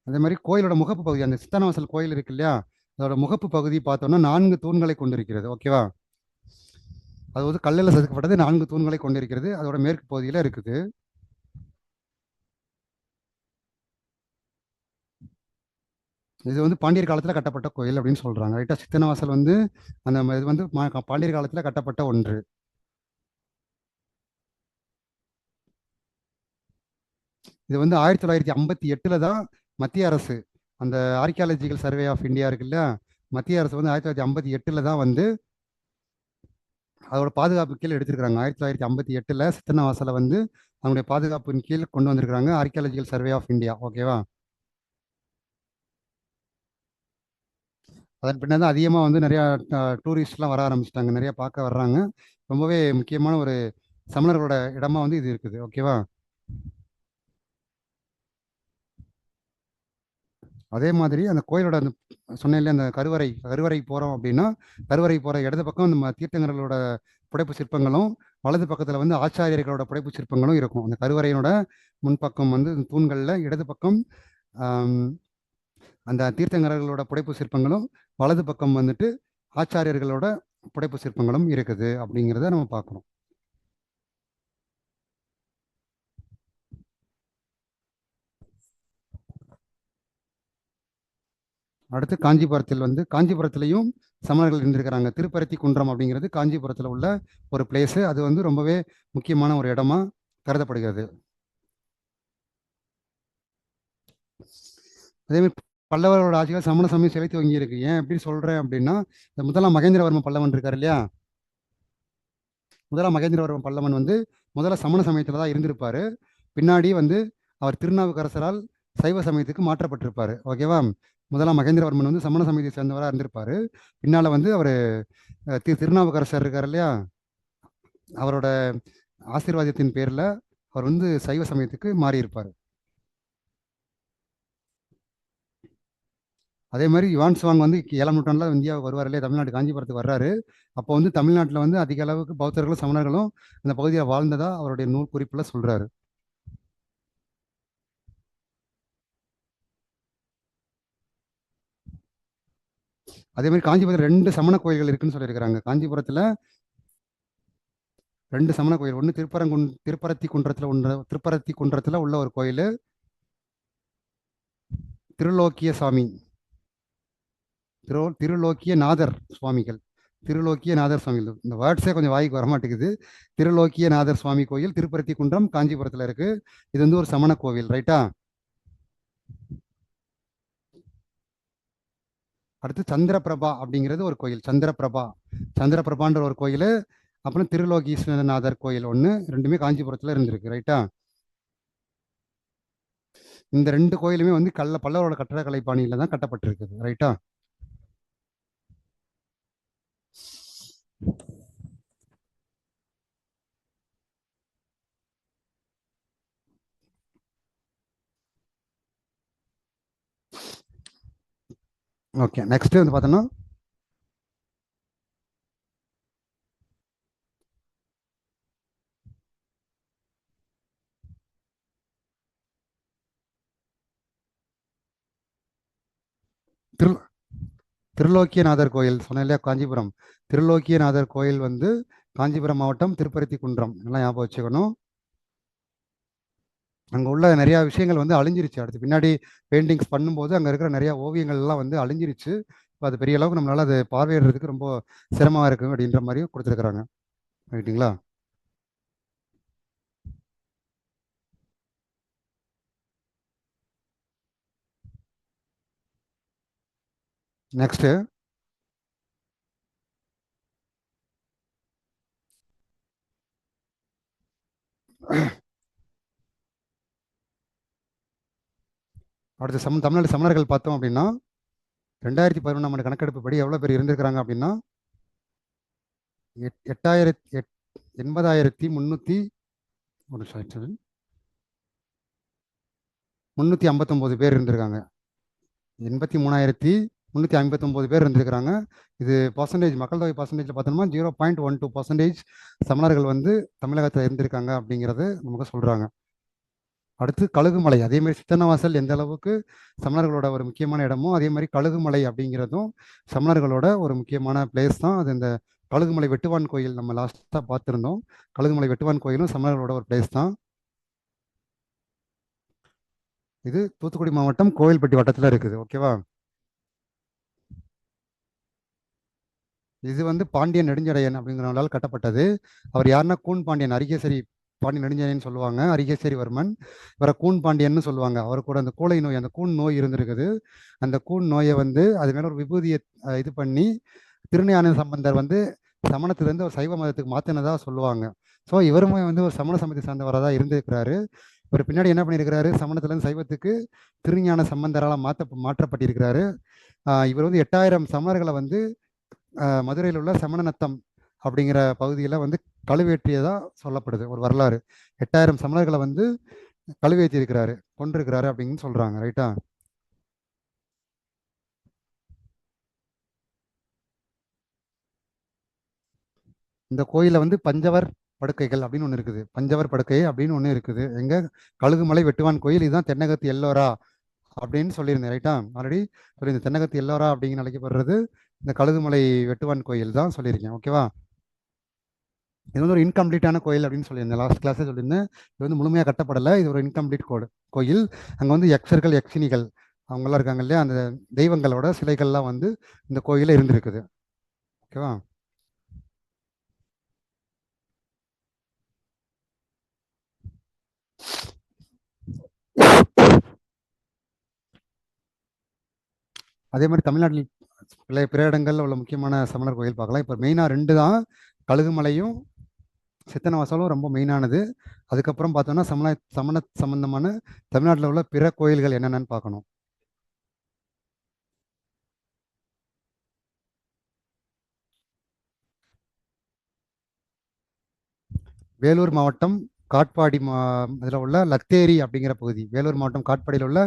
அதே மாதிரி கோயிலோட முகப்பு பகுதி அந்த சித்தனவாசல் கோயில் இருக்கு இல்லையா, அதோட முகப்பு பகுதி பார்த்தோம்னா 4 தூண்களை கொண்டிருக்கிறது. ஓகேவா? அது வந்து கல்லில் செதுக்கப்பட்டது 4 தூண்களை கொண்டிருக்கிறது. அதோட மேற்கு பகுதியில் இருக்குது. இது வந்து பாண்டியர் காலத்தில் கட்டப்பட்ட கோயில் அப்படின்னு சொல்றாங்க. ரைட்டா? சித்தனவாசல் வந்து அந்த இது வந்து பாண்டியர் காலத்தில் கட்டப்பட்ட ஒன்று. இது வந்து 1958 தான் மத்திய அரசு அந்த ஆர்கியாலஜிக்கல் சர்வே ஆஃப் இந்தியா இருக்குல்ல, மத்திய அரசு வந்து 1958 தான் வந்து அதோட பாதுகாப்பு கீழ் எடுத்திருக்காங்க. 1958 சித்தனவாசலை வந்து அவங்களுடைய பாதுகாப்பின் கீழ் கொண்டு வந்திருக்காங்க ஆர்கியாலஜிக்கல் சர்வே ஆஃப் இந்தியா. ஓகேவா? அதன் பின்னாடி தான் அதிகமாக வந்து நிறையா டூரிஸ்ட்லாம் வர ஆரம்பிச்சிட்டாங்க. நிறையா பார்க்க வர்றாங்க. ரொம்பவே முக்கியமான ஒரு சமணர்களோட இடமா வந்து இது இருக்குது. ஓகேவா? அதே மாதிரி அந்த கோயிலோட அந்த சொன்னேன்ல அந்த கருவறை போகிறோம் அப்படின்னா கருவறை போகிற இடது பக்கம் நம்ம தீர்த்தங்கர்களோட புடைப்பு சிற்பங்களும் வலது பக்கத்தில் வந்து ஆச்சாரியர்களோட புடைப்பு சிற்பங்களும் இருக்கும். அந்த கருவறையினோட முன்பக்கம் வந்து தூண்களில் இடது பக்கம் அந்த தீர்த்தங்கரர்களோட புடைப்பு சிற்பங்களும் வலது பக்கம் வந்துட்டு ஆச்சாரியர்களோட புடைப்பு சிற்பங்களும் இருக்குது அப்படிங்கிறத நம்ம பார்க்கணும். அடுத்து காஞ்சிபுரத்தில் வந்து காஞ்சிபுரத்திலையும் சமணர்கள் இருந்திருக்கிறாங்க. திருப்பரத்தி குன்றம் அப்படிங்கிறது காஞ்சிபுரத்தில் உள்ள ஒரு பிளேஸு. அது வந்து ரொம்பவே முக்கியமான ஒரு இடமா கருதப்படுகிறது. அதே மாதிரி பல்லவர்களோட ஆட்சிகள் சமண சமயம் செலுத்தி வங்கி இருக்கு. ஏன் எப்படி சொல்றேன் அப்படின்னா இந்த முதலாம் மகேந்திரவர்மன் பல்லவன் இருக்காரு இல்லையா, முதலாம் மகேந்திரவர்மன் பல்லவன் வந்து முதல்ல சமண சமயத்தில் தான் இருந்திருப்பாரு. பின்னாடி வந்து அவர் திருநாவுக்கரசரால் சைவ சமயத்துக்கு மாற்றப்பட்டிருப்பாரு. ஓகேவா? முதலாம் மகேந்திரவர்மன் வந்து சமண சமயத்தை சேர்ந்தவராக இருந்திருப்பாரு. பின்னால் வந்து அவர் திருநாவுக்கரசர் இருக்கார் இல்லையா, அவரோட ஆசீர்வாதத்தின் பேரில் அவர் வந்து சைவ சமயத்துக்கு மாறியிருப்பார். அதே மாதிரி யுவான் சுவாங் வந்து 7ஆம் நூற்றாண்டில் இந்தியாவுக்கு வருவார் இல்லையா, தமிழ்நாடு காஞ்சிபுரத்துக்கு வர்றாரு. அப்போ வந்து தமிழ்நாட்டில் வந்து அதிக அளவுக்கு பௌத்தர்களும் சமணர்களும் அந்த பகுதியில் வாழ்ந்ததா அவருடைய நூல் குறிப்பில் சொல்றாரு. அதே மாதிரி காஞ்சிபுரத்தில் 2 சமண கோயில்கள் இருக்குன்னு சொல்லியிருக்கிறாங்க. காஞ்சிபுரத்தில் 2 சமண கோயில். ஒன்று திருப்பரத்தி குன்றத்தில் உள்ள ஒரு கோயில் திருலோக்கிய சாமி, திருலோக்கிய நாதர் சுவாமிகள், திருலோக்கிய நாதர் சுவாமிகள். இந்த வேர்ட்ஸே கொஞ்சம் வாய்க்கு வரமாட்டேங்குது. திருலோக்கிய நாதர் சுவாமி கோயில் திருப்பரத்தி குன்றம் காஞ்சிபுரத்தில் இருக்கு. இது வந்து ஒரு சமண கோவில். ரைட்டா? அடுத்து சந்திரபிரபா அப்படிங்கிறது ஒரு கோயில். சந்திரபிரபான்ற ஒரு கோயில். அப்புறம் திருலோகீஸ்வரநாதர் கோயில் ஒன்று, ரெண்டுமே காஞ்சிபுரத்தில் இருந்திருக்கு. ரைட்டா? இந்த 2 கோயிலுமே வந்து பல்லவரோட கட்டடக்கலை பாணியில தான் கட்டப்பட்டிருக்குது. ரைட்டா? ஓகே, நெக்ஸ்ட் வந்து பார்த்தோன்னா திரு திருலோக்கியநாதர் கோயில் சொன்னேன் இல்லையா, காஞ்சிபுரம். திருலோக்கியநாதர் கோயில் வந்து காஞ்சிபுரம் மாவட்டம் திருப்பருத்தி குன்றம், எல்லாம் ஞாபகம் வச்சுக்கணும். அங்கே உள்ள நிறையா விஷயங்கள் வந்து அழிஞ்சிருச்சு. அடுத்து பின்னாடி பெயிண்டிங்ஸ் பண்ணும்போது அங்கே இருக்கிற நிறையா ஓவியங்கள்லாம் வந்து அழிஞ்சிருச்சு. இப்போ அது பெரிய அளவுக்கு நம்மளால் அது பார்வையிடுறதுக்கு ரொம்ப சிரமமாக இருக்குது அப்படின்ற மாதிரியும் கொடுத்துருக்குறாங்க. ரைட்டுங்களா? நெக்ஸ்ட்டு அடுத்து தமிழ்நாடு சமணர்கள் பார்த்தோம் அப்படின்னா 2011ஆம் ஆண்டு கணக்கெடுப்பு படி எவ்வளோ பேர் இருந்திருக்கிறாங்க அப்படின்னா 80,300 ஒரு நிமிஷம் 359 பேர் இருந்திருக்காங்க. 83,359 பேர் இருந்திருக்கிறாங்க. இது பர்சன்டேஜ், மக்கள் தொகை பர்சன்டேஜில் பார்த்தோம்னா 0.12% சமணர்கள் வந்து தமிழகத்தில் இருந்திருக்காங்க அப்படிங்கிறது நமக்கு சொல்கிறாங்க. அடுத்து கழுகுமலை, அதே மாதிரி சித்தன்னவாசல் எந்த அளவுக்கு சமணர்களோட ஒரு முக்கியமான இடமோ அதே மாதிரி கழுகுமலை அப்படிங்கிறதும் சமணர்களோட ஒரு முக்கியமான பிளேஸ் தான். அது இந்த கழுகுமலை வெட்டுவான் கோயில் நம்ம லாஸ்ட்டாக பார்த்துருந்தோம். கழுகுமலை வெட்டுவான் கோயிலும் சமணர்களோட ஒரு பிளேஸ் தான். இது தூத்துக்குடி மாவட்டம் கோவில்பட்டி வட்டத்தில் இருக்குது. ஓகேவா? இது வந்து பாண்டியன் நெடுஞ்சடையன் அப்படிங்கிறவங்களால் கட்டப்பட்டது. அவர் யாருன்னா கூன் பாண்டியன், அரிகேசரி பாண்டியன் நெடுஞ்சடையன் சொல்லுவாங்க, அரிகேசரிவர்மன். இவரை கூன் பாண்டியன்னு சொல்லுவாங்க. அவர் கூட அந்த கூளை நோய், அந்த கூன் நோய் இருந்திருக்குது. அந்த கூன் நோயை வந்து அது மேலே ஒரு விபூதியை இது பண்ணி திருஞான சம்பந்தர் வந்து சமணத்திலேருந்து ஒரு சைவ மதத்துக்கு மாற்றினதா சொல்லுவாங்க. ஸோ இவருமே வந்து ஒரு சமண சமயத்தை சார்ந்தவராக தான் இருந்திருக்கிறாரு. இவர் பின்னாடி என்ன பண்ணியிருக்கிறாரு, சமணத்திலேருந்து சைவத்துக்கு திருஞான சம்பந்தரால் மாற்றப்பட்டிருக்கிறாரு. இவர் வந்து 8000 சமணர்களை வந்து மதுரையில் உள்ள சமணநத்தம் அப்படிங்கிற பகுதியில் வந்து கழுவேற்றியதா சொல்லப்படுது ஒரு வரலாறு. 8000 சமணர்களை வந்து கழுவேற்றி இருக்கிறாரு, கொண்டிருக்கிறாரு அப்படின்னு சொல்றாங்க. ரைட்டா? இந்த கோயிலில் வந்து பஞ்சவர் படுக்கைகள் அப்படின்னு ஒன்று இருக்குது. பஞ்சவர் படுக்கை அப்படின்னு ஒன்று இருக்குது. எங்க? கழுகுமலை வெட்டுவான் கோயில். இதுதான் தென்னகத்து எல்லோரா அப்படின்னு சொல்லியிருந்தேன். ரைட்டா? ஆல்ரெடி இந்த தென்னகத்து எல்லோரா அப்படின்னு அழைக்கப்படுறது இந்த கழுகுமலை வெட்டுவான் கோயில் தான் சொல்லியிருக்கேன். ஓகேவா? இது வந்து ஒரு இன்கம்ப்ளீட்டான கோயில் அப்படின்னு சொல்லியிருந்தேன், லாஸ்ட் கிளாஸே சொல்லியிருந்தேன். இது வந்து முழுமையாக கட்டப்படலை, இது ஒரு இன்கம்ப்ளீட் கோயில். அங்கே வந்து யக்ஷர்கள் யக்ஷினிகள் அவங்கெல்லாம் இருக்காங்க இல்லையா, அந்த தெய்வங்களோட சிலைகள்லாம் வந்து இந்த கோயிலில் இருந்திருக்குது. ஓகேவா? அதே மாதிரி தமிழ்நாட்டில் பிற இடங்களில் உள்ள முக்கியமான சமணர் கோயில் பார்க்கலாம். இப்போ மெயினாக 2 தான், கழுகுமலையும் சித்தன்னவாசலும் ரொம்ப மெயினானது. அதுக்கப்புறம் பார்த்தோம்னா சமண சம்பந்தமான தமிழ்நாட்டில் உள்ள பிற கோயில்கள் என்னென்னு பார்க்கணும். வேலூர் மாவட்டம் காட்பாடி இதில் உள்ள லத்தேரி அப்படிங்கிற பகுதி, வேலூர் மாவட்டம் காட்பாடியில் உள்ள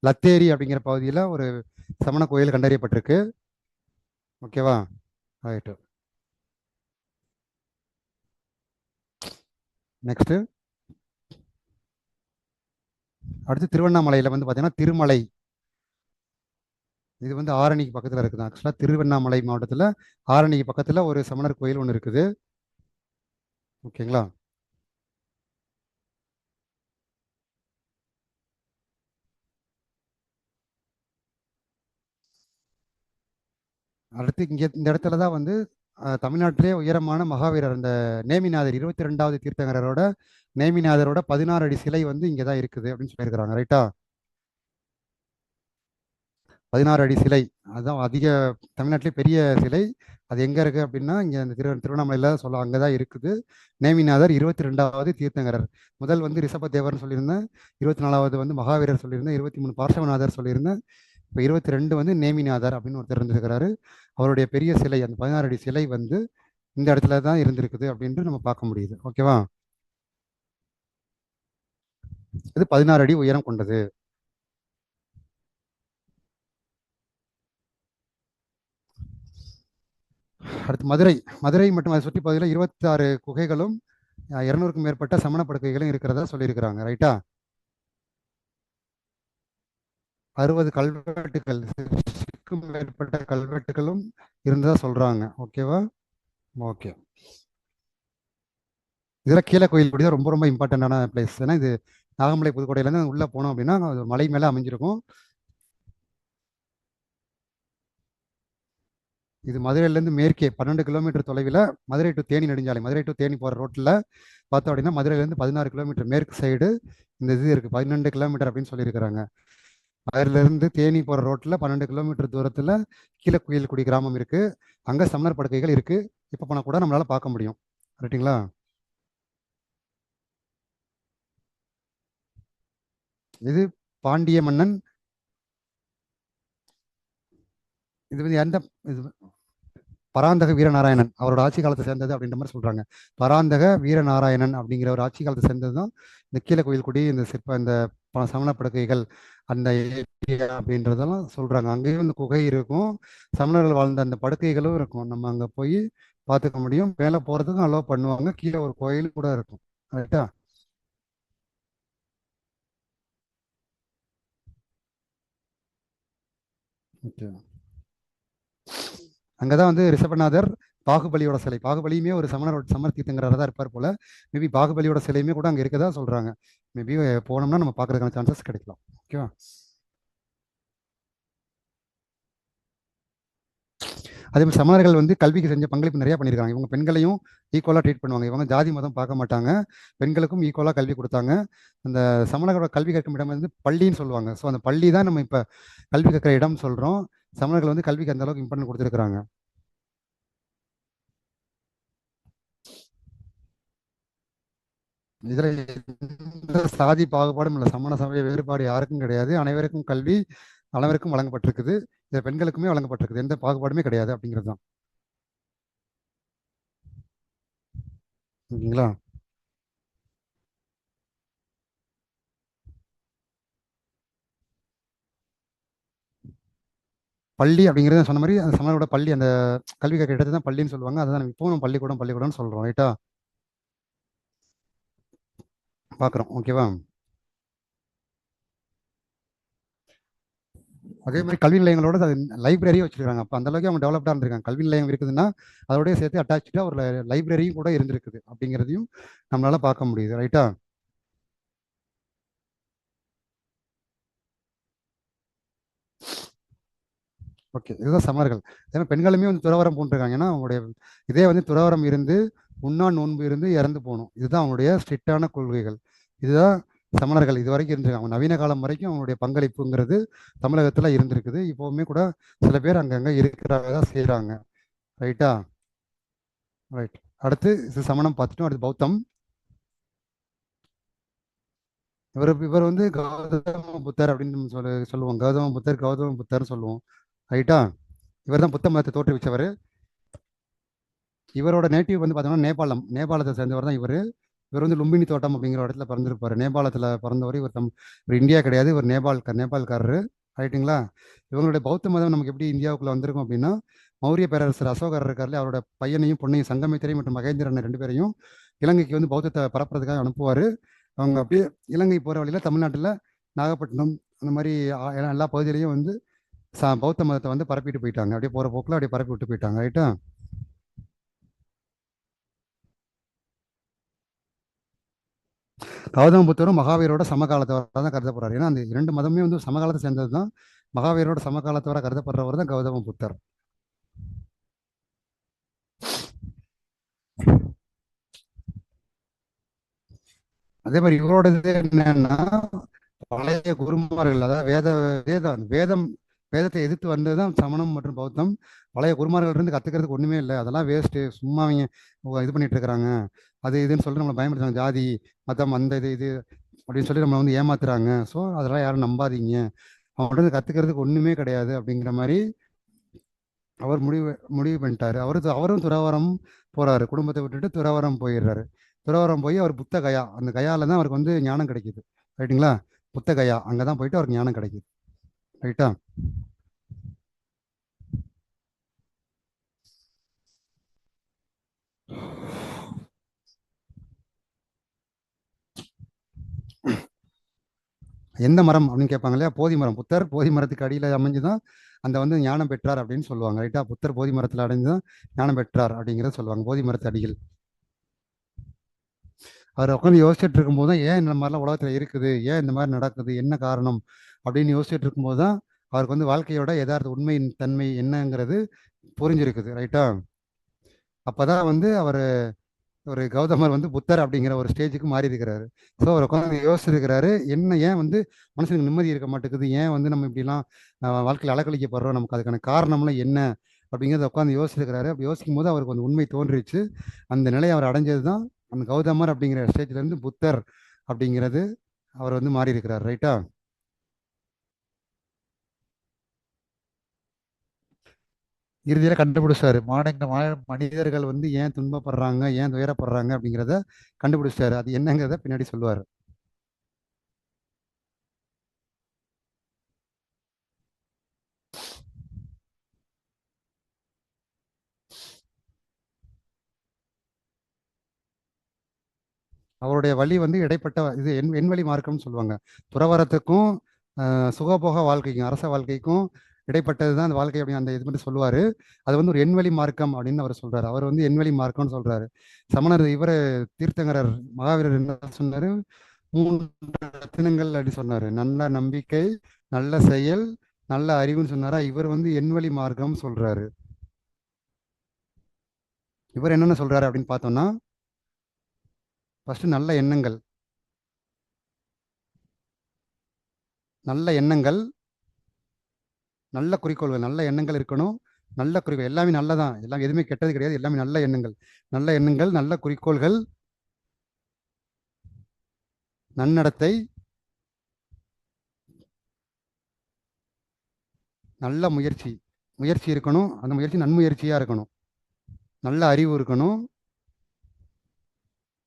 லத்தேரி அப்படிங்கிற பகுதியில் ஒரு சமண கோயில் கண்டறியப்பட்டிருக்கு. ஓகேவா? ரைட்டு. நெக்ஸ்ட்டு அடுத்து திருவண்ணாமலையில் வந்து பார்த்தீங்கன்னா திருமலை. இது வந்து ஆரணிக்கு பக்கத்தில் இருக்குது. ஆக்சுவலாக திருவண்ணாமலை மாவட்டத்தில் ஆரணிக்கு பக்கத்தில் ஒரு சமணர் கோயில் ஒன்று இருக்குது. ஓகேங்களா? அடுத்து இங்கே இந்த இடத்துல தான் வந்து தமிழ்நாட்டிலே உயரமான மகாவீரர் இந்த நேமிநாதர் 22வது தீர்த்தங்கரோட நேமிநாதரோட 16 அடி சிலை வந்து இங்கே தான் இருக்குது அப்படின்னு சொல்லியிருக்கிறாங்க. ரைட்டா? 16 அடி சிலை, அதுதான் அதிக தமிழ்நாட்டிலே பெரிய சிலை. அது எங்கே இருக்குது அப்படின்னா இங்கே இந்த திருவண்ணாமலையில் சொல்ல அங்கே தான் இருக்குது. நேமிநாதர் 22வது தீர்த்தங்கரர். முதல் வந்து ரிஷபதேவர்னு சொல்லியிருந்தேன், 24வது வந்து மகாவீரர் சொல்லியிருந்தேன், 23 பார்சவநாதர் சொல்லியிருந்தேன். இப்போ 22 வந்து நேமிநாதர் அப்படின்னு ஒருத்தர் இருந்திருக்கிறாரு. அவருடைய பெரிய சிலை அந்த 16 அடி சிலை வந்து இந்த இடத்துல தான் இருந்திருக்குது அப்படின்ட்டு நம்ம பார்க்க முடியுது. ஓகேவா? இது 16 அடி உயரம் கொண்டது. அடுத்து மதுரை. மதுரை மற்றும் அதை சுற்றி பகுதியில் 26 குகைகளும் 200க்கும் மேற்பட்ட சமண படுக்கைகளும் இருக்கிறதா சொல்லியிருக்கிறாங்க. ரைட்டா? 60 கல்வெட்டுகள், மேற்பட்ட கல்வெட்டுகளும் இருந்ததா சொல்றாங்க. ஓகேவா? ஓகே. இதில் கீழே கோயில் கூட ரொம்ப ரொம்ப இம்பார்ட்டண்டான பிளேஸ். ஏன்னா இது நாகமலை புதுக்கோட்டையிலேருந்து உள்ளே போனோம் அப்படின்னா அது மலை மேலே அமைஞ்சிருக்கும். இது மதுரையிலேருந்து மேற்கே 12 கிலோமீட்டர் தொலைவில் மதுரை டு தேனி நெடுஞ்சாலை, மதுரை டு தேனி போகிற ரோட்டில் பார்த்தோம் அப்படின்னா மதுரையிலேருந்து 16 கிலோமீட்டர் மேற்கு சைடு இந்த இது இருக்குது, 12 கிலோமீட்டர் அப்படின்னு சொல்லியிருக்கிறாங்க. அதிலிருந்து தேனி போகிற ரோட்டில் 12 கிலோமீட்டர் தூரத்தில் கீழக்குயில்குடி கிராமம் இருக்குது. அங்கே சமணர் படுக்கைகள் இருக்குது. இப்போ போனால் கூட நம்மளால் பார்க்க முடியும். ரைட்டுங்களா? இது பாண்டிய மன்னன். இது வந்து எந்த இது பராந்தக வீரநாராயணன் அவரோட ஆட்சி காலத்தை சேர்ந்தது அப்படின்ற மாதிரி சொல்றாங்க. பராந்தக வீரநாராயணன் அப்படிங்கிற ஒரு ஆட்சி காலத்தை சேர்ந்தது தான் இந்த கீழக்குயில்குடி, இந்த சிற்ப, இந்த சமண படுக்கைகள், அந்த ஏரியா அப்படின்றதெல்லாம் சொல்றாங்க. அங்கேயும் இந்த குகை இருக்கும், சமணர்கள் வாழ்ந்த அந்த படுக்கைகளும் இருக்கும். நம்ம அங்க போய் பார்த்துக்க முடியும். மேலே போறதுக்கும் அலோவ் பண்ணுவாங்க. கீழே ஒரு கோயில் கூட இருக்கும். கரெக்டா? ஓகே. அங்கதான் வந்து ரிஷபநாதர், பாகுபலியோட சிலை, பாகுபலியுமே ஒரு சமர் தீர்த்தங்கிறதா தான் இருப்பார் போல. மேபி பாகுபலியோட சிலையுமே கூட அங்கே இருக்கதா சொல்றாங்க. மேபி போனோம்னா நம்ம பார்க்கறதுக்கான சான்சஸ் கிடைக்கலாம். ஓகேவா? அதே மாதிரி சமணர்கள் வந்து கல்விக்கு செஞ்ச பங்களிப்பு நிறைய பண்ணியிருக்காங்க. இவங்க பெண்களையும் ஈக்குவலாக ட்ரீட் பண்ணுவாங்க. இவங்க ஜாதி மதம் பார்க்க மாட்டாங்க, பெண்களுக்கும் ஈக்குவலாக கல்வி கொடுத்தாங்க. அந்த சமணர்களோட கல்வி கற்கும் இடம் வந்து பள்ளின்னு சொல்லுவாங்க. ஸோ அந்த பள்ளி தான் நம்ம இப்போ கல்வி கற்கிற இடம் சொல்கிறோம். சமணர்கள் வந்து கல்விக்கு அந்த அளவுக்கு இம்பார்ட்டன்ட் கொடுத்துருக்காங்க. இதுல எந்த சாதி பாகுபாடும் இல்லை, சமண சமய வேறுபாடு யாருக்கும் கிடையாது. அனைவருக்கும் கல்வி அனைவருக்கும் வழங்கப்பட்டிருக்குது. இது பெண்களுக்குமே வழங்கப்பட்டிருக்குது. எந்த பாகுபாடுமே கிடையாது அப்படிங்கிறது தான். ஓகேங்களா? பள்ளி அப்படிங்கிறது சொன்ன மாதிரி அந்த சமணரோட பள்ளி, அந்த கல்வி கற்ற இடத்தை தான் பள்ளின்னு சொல்லுவாங்க. அதுதான் இப்போ நம்ம பள்ளிக்கூடம் பள்ளிக்கூடம்னு சொல்றோம். ரைட்டா? பார்க்குறோம். ஓகேவா? அதே மாதிரி கல்வி நிலையங்களோட லைப்ரரியும் வச்சிருக்காங்க. அப்போ அந்த அளவுக்கு அவங்க டெவலப்டாக இருந்திருக்காங்க. கல்வி நிலையம் இருக்குதுன்னா அதோடய சேர்த்து அட்டாச்சாக ஒரு லைப்ரரியும் கூட இருந்திருக்குது அப்படிங்கிறதையும் நம்மளால பார்க்க முடியுது. ரைட்டா? ஓகே. இதுதான் சமணர்கள். ஏன்னா பெண்களுமே வந்து துறவரம் பூண்டிருக்காங்க. ஏன்னா அவங்களுடைய இதே வந்து துறவரம் இருந்து உண்ணா நோன்பு இருந்து இறந்து போகணும். இதுதான் அவங்களுடைய ஸ்ட்ரிக்டான கொள்கைகள். இதுதான் சமணர்கள் இது வரைக்கும் இருந்திருக்காங்க. நவீன காலம் வரைக்கும் அவங்களுடைய பங்களிப்புங்கிறது தமிழகத்தில் இருந்திருக்குது. இப்போவுமே கூட சில பேர் அங்கங்கே இருக்கிறாங்க தான் செய்கிறாங்க. ரைட்டா? ரைட். அடுத்து இது சமணம் பார்த்துட்டோம். அடுத்து பௌத்தம். இவர் வந்து கௌதம புத்தர் அப்படின்னு சொல்லுவோம். கௌதம புத்தர்னு சொல்லுவோம். ரைட்டா? இவர் தான் புத்த மதத்தை தோற்றுவிச்சவர். இவரோட நேட்டிவ் வந்து பார்த்தோம்னா நேபாளத்தை சேர்ந்தவர் தான் இவர். இவர் வந்து லும்பினி தோட்டம் அப்படிங்கிற இடத்துல பிறந்திருப்பார். நேபாளத்தில் பிறந்தவர். இவர் இந்தியா கிடையாது, இவர் நேபாள்காரரு. ரைட்டுங்களா? இவங்களுடைய பௌத்த மதம் நமக்கு எப்படி இந்தியாவுக்குள்ள வந்திருக்கும் அப்படின்னா, மௌரிய பேரரசர் அசோகர் இருக்கார்ல, அவரோட பையனையும் பொண்ணையும் சங்கமித்திரை மற்றும் மகேந்திரன் 2 பேரையும் இலங்கைக்கு வந்து பௌத்தத்தை பரப்புறதுக்காக அனுப்புவார். அவங்க அப்படியே இலங்கை போகிற வழியில் தமிழ்நாட்டில் நாகப்பட்டினம் அந்த மாதிரி எல்லா பகுதியிலையும் வந்து பௌத்த மதத்தை வந்து பரப்பிட்டு போயிட்டாங்க. அப்படியே போகிற போக்கில் அப்படியே பரப்பி விட்டு போயிட்டாங்க. ரைட்டா? கௌதம புத்தரும் மகாவீரோட சமகாலத்தவராக தான் கருதப்படுறாரு. ஏன்னா அந்த 2 மதமே வந்து சமகாலத்தை சேர்ந்தது தான். மகாவீரோட சமகாலத்தவராக கருதப்படுறவர் தான் கௌதம புத்தர். அதே மாதிரி இவரோட இது என்னன்னா, பழைய குருமார்கள், அதாவது வேதத்தை எதிர்த்து வந்தது தான் சமணம் மற்றும் பௌத்தம். பழைய குருமார்கள் இருந்து கத்துக்கிறதுக்கு ஒண்ணுமே இல்லை, அதெல்லாம் வேஸ்ட்டு, சும்மா அவங்க இது பண்ணிட்டு இருக்கிறாங்க, அது இதுன்னு சொல்லிட்டு நம்மளை பயன்படுத்துறாங்க. ஜாதி மதம் அந்த இது அப்படின்னு சொல்லி நம்மளை வந்து ஏமாத்துறாங்க. ஸோ அதெல்லாம் யாரும் நம்பாதீங்க, அவங்கள்ட்ட கத்துக்கிறதுக்கு ஒண்ணுமே கிடையாது அப்படிங்கிற மாதிரி அவர் முடிவு பண்ணிட்டாரு. அவரும் துறவரம் போறாரு. குடும்பத்தை விட்டுட்டு துறவரம் போயிடுறாரு. துறவரம் போய் அவர் புத்த கயா, அந்த கயால தான் அவருக்கு வந்து ஞானம் கிடைக்குது. ரைட்டுங்களா? புத்த கயா, அங்கதான் போயிட்டு அவருக்கு ஞானம் கிடைக்குது. ரைட்டா? எந்த மரம் அப்படின்னு கேட்பாங்க இல்லையா? போதி மரம். புத்தர் போதி மரத்துக்கு அடியில் அமைஞ்சுதான் அந்த வந்து ஞானம் பெற்றார் அப்படின்னு சொல்லுவாங்க. ரைட்டா? புத்தர் போதி மரத்தில் அடைஞ்சுதான் ஞானம் பெற்றார் அப்படிங்கிறத சொல்லுவாங்க. போதி மரத்து அடியில் அவர் உட்காந்து யோசிச்சுட்டு இருக்கும்போது தான் ஏன் இந்த மாதிரிலாம் உலகத்தில் இருக்குது, ஏன் இந்த மாதிரி நடக்குது, என்ன காரணம் அப்படின்னு யோசிச்சுட்டு இருக்கும்போது தான் அவருக்கு வந்து வாழ்க்கையோட யதார்த்த உண்மையின் தன்மை என்னங்கிறது புரிஞ்சிருக்குது. ரைட்டா? அப்பதான் வந்து அவர் ஒரு கௌதமர் வந்து புத்தர் அப்படிங்கிற ஒரு ஸ்டேஜுக்கு மாறி இருக்கிறாரு. ஸோ அவர் உட்காந்து யோசிச்சிருக்கிறாரு, என்ன ஏன் வந்து மனுஷனுக்கு நிம்மதி இருக்க மாட்டேங்குது, ஏன் வந்து நம்ம இப்படிலாம் வாழ்க்கையில் அலக்கழிக்கப்படுறோம், நமக்கு அதுக்கான காரணம்லாம் என்ன அப்படிங்கிறத உட்காந்து யோசிச்சிருக்கிறாரு. அப்படி யோசிக்கும் போது அவருக்கு வந்து உண்மை தோன்றிச்சு. அந்த நிலையை அவர் அடைஞ்சது தான் அந்த கௌதமர் அப்படிங்கிற ஸ்டேஜ்லேருந்து புத்தர் அப்படிங்கிறது அவர் வந்து மாறி இருக்கிறார். ரைட்டா? இறுதியில் கண்டுபிடிச்சாரு மனிதர்கள் வந்து ஏன் துன்பப்படுறாங்க, ஏன் துயரப்படுறாங்க அப்படிங்கிறத கண்டுபிடிச்சாரு. அது என்னங்கிறத பின்னாடி சொல்லுவார். அவருடைய வழி வந்து இடைப்பட்ட இது எண்வழி மார்க்கம்னு சொல்லுவாங்க. துறவரத்துக்கும் சுகபோக வாழ்க்கைக்கும் அரச வாழ்க்கைக்கும் இடைப்பட்டது தான் அந்த வாழ்க்கை அப்படின்னு அந்த இது மட்டும் சொல்லுவார். அது வந்து ஒரு எண்வழி மார்க்கம் அப்படின்னு அவர் சொல்றாரு. அவர் வந்து எண்வழி மார்க்கம்னு சொல்றாரு. சமணர் இவர் தீர்த்தங்கரர் மகாவீரர் என்ன சொன்னாரு? 3 ரத்தினங்கள் அப்படி சொன்னாரு. நல்ல நம்பிக்கை, நல்ல செயல், நல்ல அறிவுன்னு சொன்னாரா? இவர் வந்து எண்வழி மார்க்கம் சொல்றாரு. இவர் என்னென்ன சொல்றாரு அப்படின்னு பார்த்தோம்னா, ஃபர்ஸ்ட் நல்ல எண்ணங்கள், நல்ல எண்ணங்கள், நல்ல குறிக்கோள்கள், நல்ல எண்ணங்கள் இருக்கணும். நல்ல குறிக்கோள் எல்லாமே நல்லதான், எல்லாம் எதுவுமே கெட்டது கிடையாது, எல்லாமே நல்ல எண்ணங்கள். நல்ல எண்ணங்கள், நல்ல குறிக்கோள்கள், நன்னடத்தை, நல்ல முயற்சி. முயற்சி இருக்கணும், அந்த முயற்சி நன்முயற்சியா இருக்கணும். நல்ல அறிவு இருக்கணும்,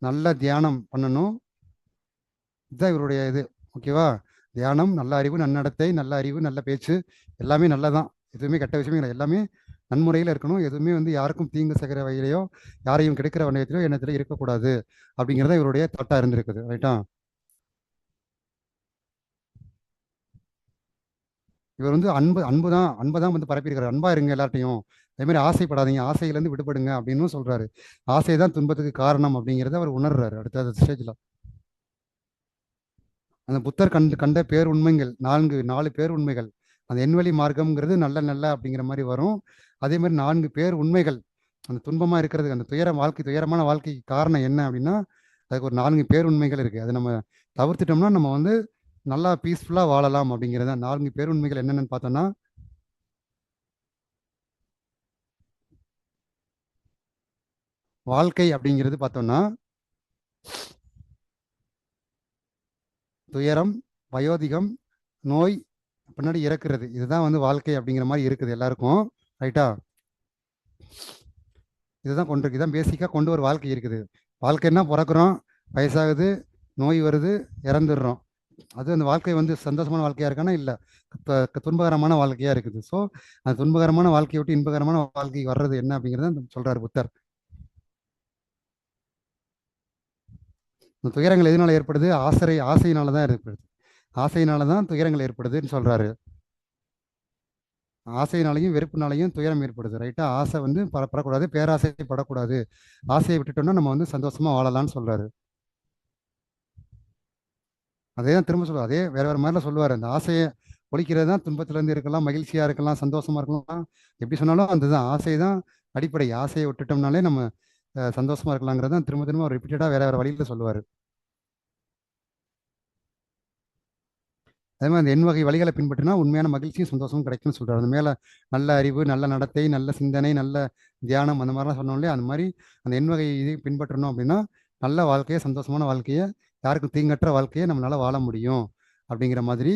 நல்ல தியானம் பண்ணணும். இதுதான் இவருடைய இது. ஓகேவா? தியானம், நல்ல அறிவு, நன்னடத்தை, நல்ல அறிவு, நல்ல பேச்சு, எல்லாமே நல்லதான். எதுவுமே கெட்ட விஷயமே இல்லை, எல்லாமே நன்முறையில் இருக்கணும். எதுவுமே வந்து யாருக்கும் தீங்கு செய்கிற வகையிலையோ யாரையும் கிடைக்கிற வகையிலையோ எண்ணத்துல இருக்கக்கூடாது அப்படிங்கிறத இவருடைய தாட்டா இருந்திருக்குது. ரைட்டா? இவர் வந்து அன்பு தான் வந்து பரப்பியிருக்கிறார். அன்பா இருங்க எல்லார்ட்டையும், அதே மாதிரி ஆசைப்படாதீங்க, ஆசையிலேருந்து விடுபடுங்க அப்படின்னு சொல்றாரு. ஆசை தான் துன்பத்துக்கு காரணம் அப்படிங்கிறத அவர் உணர்றாரு அடுத்த ஸ்டேஜ்ல. அந்த புத்தர் கண்ட பேர் உண்மைகள் 4 பேர் உண்மைகள். அந்த எண்வழி மார்க்கம்ங்கிறது நல்ல நல்ல அப்படிங்கிற மாதிரி வரும். அதே மாதிரி 4 பேர் உண்மைகள். அந்த துன்பமா இருக்கிறது, அந்த துயரமான வாழ்க்கைக்கு காரணம் என்ன அப்படின்னா, அதுக்கு ஒரு 4 பேர் உண்மைகள் இருக்கு. அதை நம்ம தவிர்த்துட்டோம்னா நம்ம வந்து நல்லா பீஸ்ஃபுல்லா வாழலாம் அப்படிங்கிறத 4 பேர் உண்மைகள் என்னென்னு பார்த்தோம்னா, வாழ்க்கை அப்படிங்கிறது பார்த்தோம்னா துயரம், வயோதிகம், நோய், பின்னாடி இறக்குறது, இதுதான் வந்து வாழ்க்கை அப்படிங்கிற மாதிரி இருக்குது எல்லாருக்கும். ரைட்டா? இதுதான் பேசிக்காக கொண்டு ஒரு வாழ்க்கை இருக்குது. வாழ்க்கைன்னா பிறக்கிறோம், வயசாகுது, நோய் வருது, இறந்துடுறோம். அது அந்த வாழ்க்கை வந்து சந்தோஷமான வாழ்க்கையா இருக்கானா? இல்லை, துன்பகரமான வாழ்க்கையா இருக்குது. ஸோ அந்த துன்பகரமான வாழ்க்கையை விட்டு இன்பகரமான வாழ்க்கைக்கு வர்றது என்ன அப்படிங்கிறத சொல்றாரு புத்தர். இந்த துயரங்கள் எதனால ஏற்படுது? ஆசையினால தான் ஏற்படுது. ஆசையினால தான் துயரங்கள் ஏற்படுதுன்னு சொல்றாரு. ஆசையினாலையும் வெறுப்புனாலையும் துயரம் ஏற்படுது. ரைட்டா? ஆசை வந்து படக்கூடாது, பேராசைப்படக்கூடாது. ஆசையை விட்டுட்டோம்னா நம்ம வந்து சந்தோஷமா வாழலாம்னு சொல்றாரு. அதே தான் திரும்ப சொல்லுவார். அதே வேற வேற மாதிரிலாம் சொல்லுவார். அந்த ஆசையை ஒழிக்கிறது தான் துன்பத்திலேருந்து இருக்கலாம், மகிழ்ச்சியா இருக்கலாம், சந்தோஷமா இருக்கலாம். எப்படி சொன்னாலும் அதுதான் ஆசை தான் அடிப்படை. ஆசையை விட்டுட்டோம்னாலே நம்ம சந்தோஷமா இருக்கலாங்கிறத திரும்ப திரும்ப ரிப்பீட்டடா வேற வேற வழியில சொல்லுவார். அதே மாதிரி அந்த எண் வகை வழிகளை பின்பற்றினா உண்மையான மகிழ்ச்சியும் சந்தோஷமும் கிடைக்கும்னு சொல்றாரு. அந்த மேல நல்ல அறிவு, நல்ல நடத்தை, நல்ல சிந்தனை, நல்ல தியானம் அந்த மாதிரிலாம் சொன்னோம் இல்லையா? அந்த மாதிரி அந்த எண் வகை இது பின்பற்றணும் அப்படின்னா நல்ல வாழ்க்கையை, சந்தோஷமான வாழ்க்கையை, யாருக்கும் தீங்கற்ற வாழ்க்கையை நம்மளால வாழ முடியும் அப்படிங்கிற மாதிரி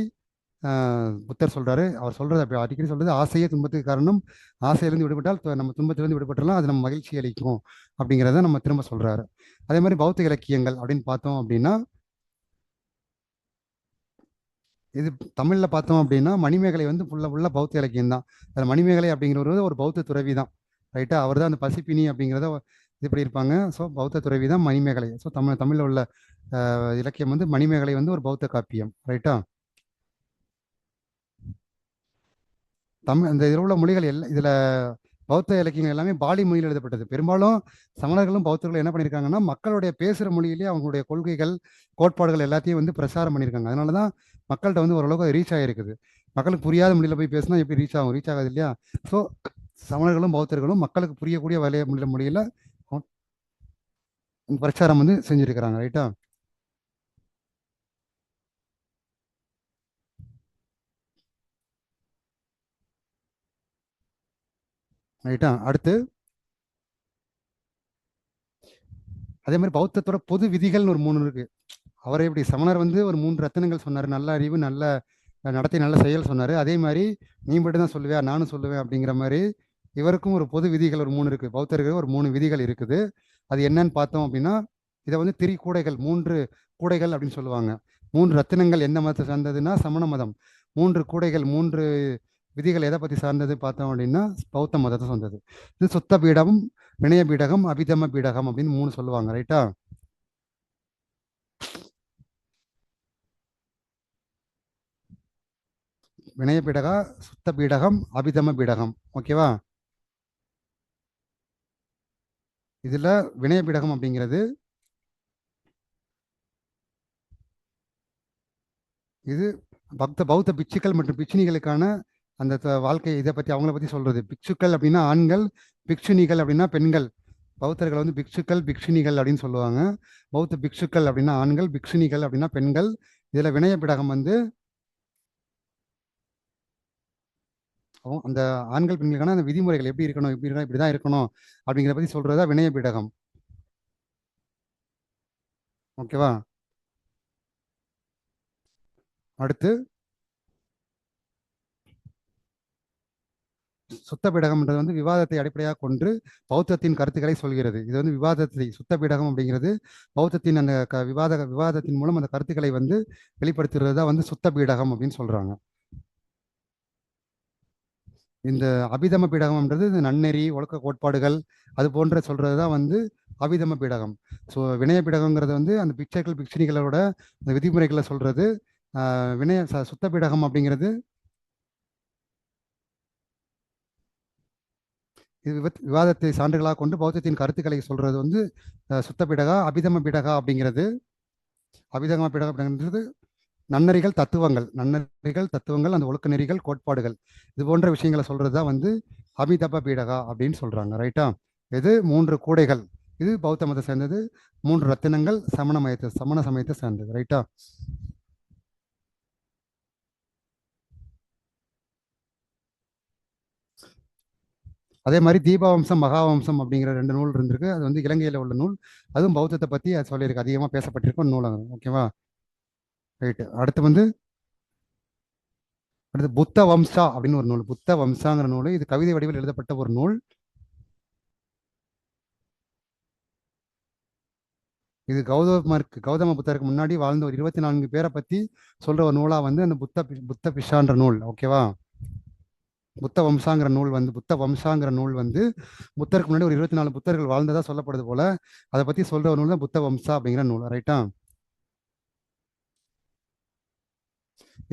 புத்தர் சொல்றாரு. அவர் சொல்றது அப்படி அடிக்கடி சொல்றது, ஆசையே துன்பத்துக்கு காரணம், ஆசையிலிருந்து விடுபட்டால் நம்ம துன்பத்திலிருந்து விடுபட்டலாம், அது நம்ம மகிழ்ச்சி அளிக்கும் அப்படிங்கிறத நம்ம திரும்ப சொல்றாரு. அதே மாதிரி பௌத்த இலக்கியங்கள் அப்படின்னு பார்த்தோம் அப்படின்னா, இது தமிழ்ல பார்த்தோம் அப்படின்னா மணிமேகலை வந்து ஃபுல்லா பௌத்த இலக்கியம் தான். அதில் மணிமேகலை அப்படிங்கிறவர் ஒரு பௌத்த துறவி தான். ரைட்டா? அவர் தான் அந்த பசிப்பினி அப்படிங்கிறத இது இப்படி இருப்பாங்க. ஸோ பௌத்த துறவி தான் மணிமேகலை. ஸோ தமிழில் உள்ள இலக்கியம் வந்து மணிமேகலை வந்து ஒரு பௌத்த காப்பியம். ரைட்டா? இந்த இதில் உள்ள மொழிகள் இதில் பௌத்த இலக்கியங்கள் எல்லாமே பாலி மொழியில் எழுதப்பட்டது. பெரும்பாலும் சமணர்களும் பௌத்தர்களும் என்ன பண்ணியிருக்காங்கன்னா மக்களுடைய பேசுகிற மொழியிலேயே அவங்களுடைய கொள்கைகள் கோட்பாடுகள் எல்லாத்தையும் வந்து பிரசாரம் பண்ணியிருக்காங்க. அதனால தான் மக்கள்கிட்ட வந்து ஓரளவுக்கு ரீச் ஆகிருக்குது. மக்களுக்கு புரியாத மொழியில் போய் பேசினா எப்படி ரீச் ஆகும்? ரீச் ஆகாது இல்லையா? ஸோ சமணர்களும் பௌத்தர்களும் மக்களுக்கு புரியக்கூடிய மொழியில் பிரச்சாரம் வந்து செஞ்சுருக்கிறாங்க. ரைட்டா? ரைட்டா? அடுத்து அதே மாதிரி பௌத்தத்தோட பொது விதிகள்னு ஒரு 3 இருக்கு. அவரை எப்படி சமணர் வந்து ஒரு 3 ரத்தினங்கள் சொன்னார். நல்ல அறிவு, நல்ல நடத்தை, நல்ல செயல் சொன்னார். அதே மாதிரி நீ மட்டும் தான் சொல்லுவியா, நானும் சொல்லுவேன் அப்படிங்கிற மாதிரி இவருக்கும் ஒரு பொது விதிகள் ஒரு 3 இருக்குது. பௌத்தருக்கு ஒரு 3 விதிகள் இருக்குது. அது என்னன்னு பார்த்தோம் அப்படின்னா, இதை வந்து திரிகூடைகள், 3 கூடைகள் அப்படின்னு சொல்லுவாங்க. 3 ரத்தினங்கள் என்ன மதத்தை சார்ந்ததுன்னா சமண மதம். 3 கூடைகள், 3 விதிகள் எதை பற்றி சார்ந்தது பார்த்தோம் அப்படின்னா பௌத்த மதத்தை சார்ந்தது. இது சுத்த பீடம், வினய பீடகம், அபிதம பீடகம் அப்படின்னு 3 சொல்லுவாங்க. ரைட்டா? வினய பீடகா, சுத்த பீடகம், அபிதம பீடகம். ஓகேவா? இதுல வினய பீடகம் அப்படிங்கிறது இது பௌத்த பிட்சுக்கள் மற்றும் பிட்சுணிகளுக்கான அந்த வாழ்க்கை இதை பற்றி அவங்கள பற்றி சொல்றது. பிக்ஷுக்கள் அப்படின்னா ஆண்கள், பிக்ஷுணிகள் அப்படின்னா பெண்கள். பௌத்தர்கள் வந்து பிக்ஷுக்கள், பிக்ஷுணிகள் அப்படின்னு சொல்லுவாங்க. பௌத்த பிக்ஷுக்கள் அப்படின்னா ஆண்கள், பிக்ஷுணிகள் அப்படின்னா பெண்கள். இதுல வினய பீடகம் வந்து அந்த ஆண்கள் பெண்களுக்கான அந்த விதிமுறைகள் எப்படி இருக்கணும், இப்படிதான் இருக்கணும் அப்படிங்கிறத பத்தி சொல்றதா வினய பீடகம். ஓகேவா? அடுத்து சுத்த பீடகம்ன்றது வந்து விவாதத்தை அடிப்படையாக கொண்டு பௌத்தத்தின் கருத்துக்களை சொல்கிறது. இது வந்து விவாதத்தை சுத்த பீடகம் அப்படிங்கிறது பௌத்தத்தின் அந்த விவாதத்தின் மூலம் அந்த கருத்துக்களை வந்து வெளிப்படுத்துறது தான் வந்து சுத்த பீடகம் அப்படின்னு சொல்றாங்க. இந்த அபிதம பீடகம்ன்றது இந்த நன்னெறி, ஒழுக்க கோட்பாடுகள் அது போன்ற சொல்றது தான் வந்து அபிதம பீடகம். ஸோ வினய பீடகங்கிறது வந்து அந்த பிக்சர்கள் பிக்ஷனிகளோட அந்த விதிமுறைகளை சொல்றது. சுத்த பீடகம் அப்படிங்கிறது இது விவாதத்தை சான்றுகளாக கொண்டு பௌத்தத்தின் கருத்துக்களை சொல்றது வந்து சுத்த பீடகா. அபிதம பீடகா அப்படிங்கிறது அபிதம பீடகம் அப்படிங்கிறது நன்னறிகள் தத்துவங்கள், அந்த ஒழுக்க நெறிகள், கோட்பாடுகள் இது போன்ற விஷயங்களை சொல்றது தான் வந்து அபிதப பீடகா அப்படின்னு சொல்றாங்க. ரைட்டா? இது 3 கூடைகள். இது பௌத்த மதத்தை சேர்ந்தது. 3 ரத்தினங்கள் சமண சமயத்தை சேர்ந்தது. ரைட்டா? அதே மாதிரி தீபவம்சம், மகாவம்சம் அப்படிங்கிற 2 நூல் இருந்திருக்கு. அது வந்து இலங்கையில் உள்ள நூல். அதுவும் பௌத்தத்தை பற்றி அது சொல்லியிருக்கு. அதிகமாக பேசப்பட்டிருக்கும் நூல். ஓகேவா? ரைட்டு. அடுத்து புத்த வம்சா அப்படின்னு ஒரு நூல். புத்த வம்சாங்கிற நூல் இது கவிதை வடிவில் எழுதப்பட்ட ஒரு நூல். இது கௌதம புத்தருக்கு முன்னாடி வாழ்ந்த ஒரு 24 பேரை பத்தி சொல்ற ஒரு நூலா வந்து அந்த புத்த பிஷான்ற நூல். ஓகேவா? புத்த வம்சாங்கிற நூல் வந்து புத்தருக்கு முன்னாடி ஒரு 24 புத்தர்கள் வாழ்ந்ததா சொல்லப்படுது போல அதை பத்தி சொல்ற ஒரு நூல் தான் புத்த வம்சா அப்படிங்கிற நூல். ரைட்டா?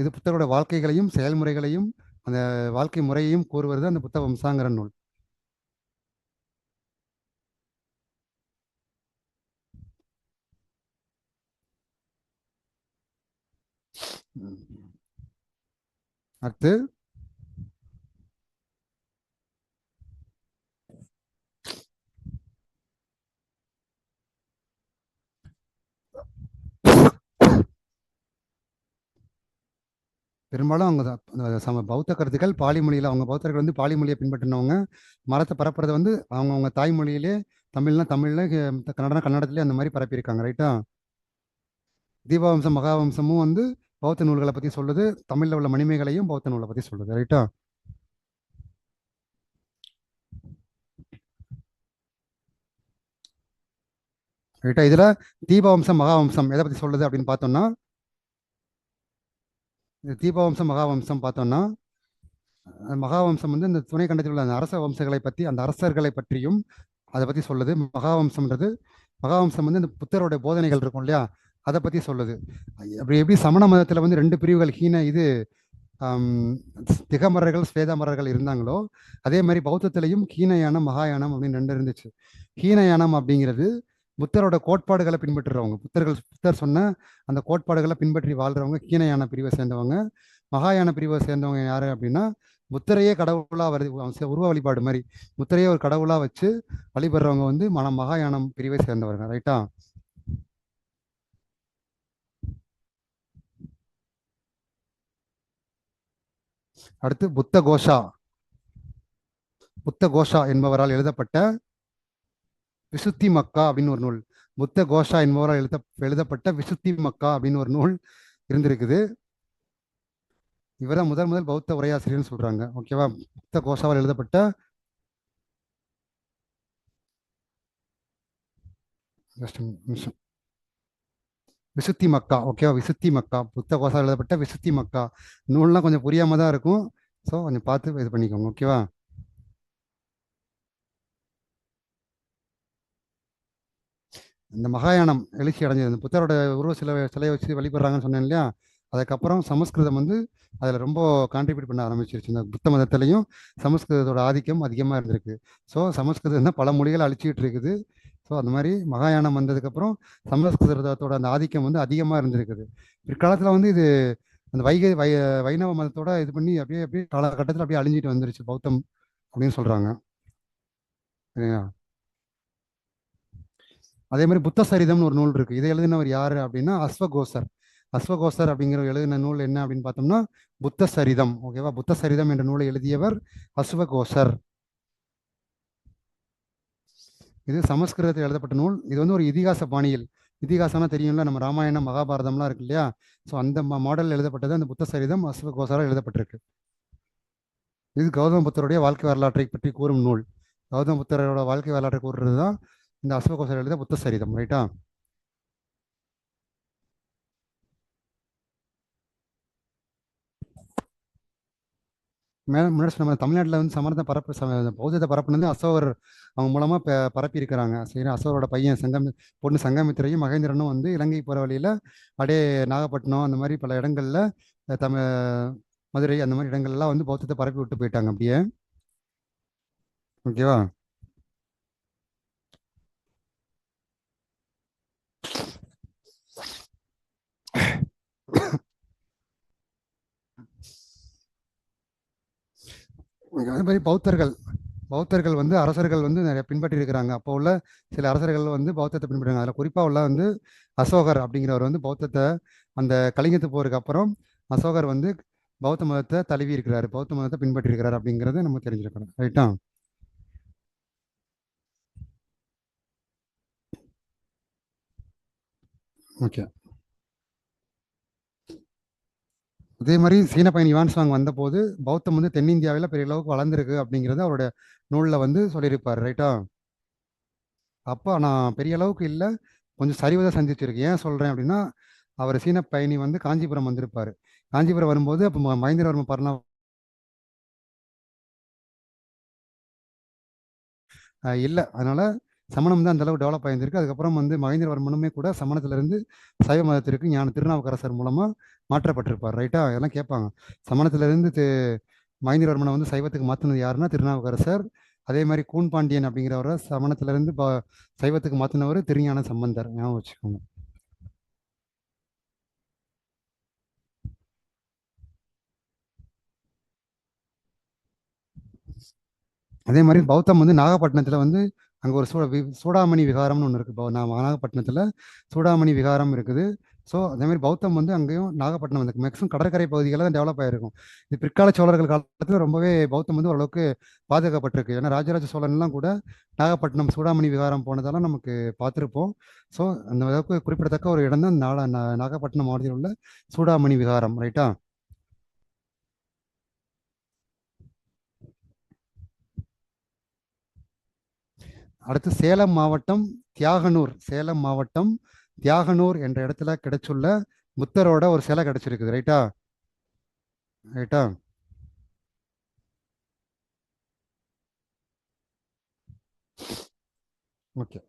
இது புத்தரோட வாழ்க்கைகளையும் செயல்முறைகளையும் அந்த வாழ்க்கை முறையையும் கூறுவது அந்த புத்த வம்சாங்கிற நூல். அடுத்து பெரும்பாலும் அவங்க பௌத்த கருத்துக்கள் பாலி மொழியில், அவங்க பௌத்தர்கள் வந்து பாலி மொழியை பின்பற்றினவங்க. மரத்தை பரப்புறதை வந்து அவங்க தாய்மொழியிலே, தமிழ்ல கன்னடத்திலே அந்த மாதிரி பரப்பியிருக்காங்க. ரைட்டா? தீபவம்சம், மகாவம்சமும் வந்து பௌத்த நூல்களை பற்றி சொல்லுது. தமிழில் உள்ள மணிமேகலையும் பௌத்த நூலை பற்றி சொல்லுது. ரைட்டா? ரைட்டா? இதில் தீபவம்சம், மகாவம்சம் எதை பற்றி சொல்லுது அப்படின்னு பார்த்தோம்னா, தீபவம்சம், மகாவம்சம் பார்த்தோம்னா, மகாவம்சம் வந்து இந்த துணை கண்டத்தில் உள்ள அந்த அரச வம்சங்களை பற்றி, அந்த அரசர்களை பற்றியும் அதை பற்றி சொல்லுது. மகாவம்சம்ன்றது, மகாவம்சம் வந்து இந்த புத்தரோட போதனைகள் இருக்கும் இல்லையா, அதை பற்றி சொல்லுது. அப்படி எப்படி சமண மதத்தில் வந்து ரெண்டு பிரிவுகள், ஆம், திகமரர்கள் ஸ்வேதமரர்கள் இருந்தாங்களோ, அதே மாதிரி பௌத்தத்திலையும் ஹீனயானம் மகாயானம் அப்படின்னு ரெண்டு இருந்துச்சு. ஹீனயானம் அப்படிங்கிறது புத்தரோட கோட்பாடுகளை பின்பற்றுறவங்க, புத்தர் சொன்ன அந்த கோட்பாடுகளை பின்பற்றி வாழ்றவங்க ஹீனயான பிரிவை சேர்ந்தவங்க. மகாயான பிரிவை சேர்ந்தவங்க யாரு அப்படின்னா, புத்தரையே கடவுளா வருது, உருவ வழிபாடு மாதிரி புத்தரையே ஒரு கடவுளா வச்சு வழிபடுறவங்க வந்து மகாயானம் பிரிவை சேர்ந்தவர்கள். ரைட்டா? அடுத்து புத்த கோஷா என்பவரால் எழுதப்பட்ட விசுத்தி மக்கா அப்படின்னு ஒரு நூல். புத்த கோஷா என்பவரால் எழுதப்பட்ட விசுத்தி மக்கா அப்படின்னு ஒரு நூல் இருந்திருக்குது. இவரை முதல் பௌத்த உரையாசிரியர்னு சொல்றாங்க. ஓகேவா? புத்த கோஷாவால் எழுதப்பட்ட விசுத்தி மக்கா. ஓகேவா? விசுத்தி மக்கா, புத்த கோஷாவால் எழுதப்பட்ட விசுத்தி மக்கா நூல்லாம் கொஞ்சம் புரியாம தான் இருக்கும். ஸோ கொஞ்சம் பார்த்து இது பண்ணிக்கோங்க. ஓகேவா? இந்த மகாயானம் எழுச்சி அடைஞ்சது, இந்த புத்தரோட உருவ சிலையை வச்சு வழிபடுறாங்கன்னு சொன்னேன் இல்லையா, அதுக்கப்புறம் சமஸ்கிருதம் வந்து அதில் ரொம்ப கான்ட்ரிபியூட் பண்ண ஆரம்பிச்சிருச்சு. இந்த புத்த மதத்திலையும் சமஸ்கிருதத்தோட ஆதிக்கம் அதிகமாக இருந்திருக்கு. ஸோ சமஸ்கிருதம் தான் பல மொழிகள் அழிச்சிக்கிட்டு இருக்குது. ஸோ அந்த மாதிரி மகாயானம் வந்ததுக்கப்புறம் சமஸ்கிருதத்தோட அந்த ஆதிக்கம் வந்து அதிகமாக இருந்திருக்குது. பிற்காலத்தில் வந்து இது அந்த வைணவ மதத்தோட இது பண்ணி அப்படியே அப்படியே காலகட்டத்தில் அப்படியே அழிஞ்சிட்டு வந்துருச்சு பௌத்தம் அப்படின்னு சொல்கிறாங்க. சரிங்களா? அதே மாதிரி புத்த சரிதம்னு ஒரு நூல் இருக்கு. இதை எழுதினவர் யாரு அப்படின்னா அஸ்வகோசர். அஸ்வகோசர் அப்படிங்கிற எழுதின நூல் என்ன அப்படின்னு பார்த்தோம்னா புத்த சரிதம். ஓகேவா? புத்த சரிதம் என்ற நூலை எழுதியவர் அஸ்வகோசர். இது சமஸ்கிருதத்தில் எழுதப்பட்ட நூல். இது வந்து ஒரு இதிகாச பாணியில், இதிகாசம்னா தெரியும்ல, நம்ம ராமாயணம் மகாபாரதம்லாம் இருக்கு இல்லையா, ஸோ அந்த மாடல் எழுதப்பட்டது அந்த புத்த சரிதம் அஸ்வகோசரால் எழுதப்பட்டிருக்கு. இது கௌதம புத்தருடைய வாழ்க்கை வரலாற்றை பற்றி கூறும் நூல். கௌதம புத்தரோட வாழ்க்கை வரலாற்றை கூறுறது தான் இந்த அஸ்வகோசர் எழுத புத்த சரிதம். ரைட்டா? முன்னாடி நம்ம தமிழ்நாட்டில் வந்து சமணத்தை பௌத்தத்தை பரப்புனது அசோகர் அவங்க மூலமாக பரப்பி இருக்கிறாங்க. சரி, அசோகரோட பையன் பொண்ணு சங்கமித்திரையும் மகேந்திரனும் வந்து இலங்கை போகிற வழியில் அப்படியே நாகப்பட்டினம் அந்த மாதிரி பல இடங்கள்ல மதுரை அந்த மாதிரி இடங்கள்லாம் வந்து பௌத்தத்தை பரப்பி விட்டு போயிட்டாங்க அப்படியே. ஓகேவா? அதே மாதிரி பௌத்தர்கள் வந்து அரசர்கள் வந்து நிறைய பின்பற்றி இருக்கிறாங்க. அப்போ உள்ள சில அரசர்கள் வந்து பௌத்தத்தை பின்பற்றுறாங்க. அதில் குறிப்பாக உள்ள வந்து அசோகர் அப்படிங்கிறவர் வந்து பௌத்தத்தை அந்த கலிங்கத்து போருக்கு அப்புறம் அசோகர் வந்து பௌத்த மதத்தை தழுவி இருக்கிறாரு, பௌத்த மதத்தை பின்பற்றி இருக்கிறார் அப்படிங்கிறத நம்ம தெரிஞ்சிருக்கணும். ரைட்டா? ஓகே. அதே மாதிரி சீன பயணி யுவான்சாங் வந்தபோது பௌத்தம் வந்து தென்னிந்தியாவில் பெரிய அளவுக்கு வளர்ந்துருக்கு அப்படிங்கிறது அவரோட நூலில் வந்து சொல்லியிருப்பார். ரைட்டா? அப்போ நான் பெரிய அளவுக்கு இல்லை, கொஞ்சம் சரிவதை சந்திச்சிருக்கு. ஏன் சொல்கிறேன் அப்படின்னா, அவர் சீன பயணி வந்து காஞ்சிபுரம் வந்திருப்பார். காஞ்சிபுரம் வரும்போது அப்போ மகேந்திரவர்ம பர்ணா இல்லை, அதனால சமணம் தான் அந்தளவு டெவலப் ஆகியிருந்திருக்கு. அதுக்கப்புறம் வந்து மகேந்திரவர்மனுமே கூட சமணத்திலிருந்து சைவ மதத்திற்கு ஞான திருநாவுக்கரசர் மூலமாக மாற்றப்பட்டிருப்பார். ரைட்டா? அதெல்லாம் கேட்பாங்க. சமணத்திலிருந்து மகேந்திரவர்மனை வந்து சைவத்துக்கு மாற்றினது யாருன்னா திருநாவுக்கரசர். அதே மாதிரி கூன் பாண்டியன் அப்படிங்கிறவரை சமணத்திலிருந்து சைவத்துக்கு மாற்றினவர் திருஞான சம்பந்தர். ஞாபகம் வச்சுக்கோங்க. அதே மாதிரி பௌத்தம் வந்து நாகப்பட்டினத்தில் வந்து அங்கே ஒரு சூடாமணி விகாரம்னு ஒன்று இருக்குது. நாகப்பட்டினத்தில் சூடாமணி விகாரம் இருக்குது. ஸோ அதே மாதிரி பௌத்தம் வந்து அங்கேயும் நாகப்பட்டினம் வந்து மேக்ஸிமம் கடற்கரை பகுதிகளில் தான் டெவலப் ஆகிருக்கும். இது பிற்கால சோழர்கள் காலத்தில் ரொம்பவே பௌத்தம் வந்து ஓரளவுக்கு பாதுகாக்கப்பட்டிருக்கு. ஏன்னா ராஜராஜ சோழன்லாம் கூட நாகப்பட்டினம் சூடாமணி விகாரம் போனதெல்லாம் நமக்கு பார்த்துருப்போம். ஸோ அந்த அளவுக்கு குறிப்பிடத்தக்க ஒரு இடம் தான் நாகப்பட்டினம் மாவட்டத்தில் உள்ள சூடாமணி விகாரம். ரைட்டா? அடுத்து சேலம் மாவட்டம் தியாகனூர் என்ற இடத்துல கிடைச்சுள்ள புத்தரோட ஒரு சிலை கிடைச்சிருக்குது. ரைட்டா? ரைட்டா? ஓகே.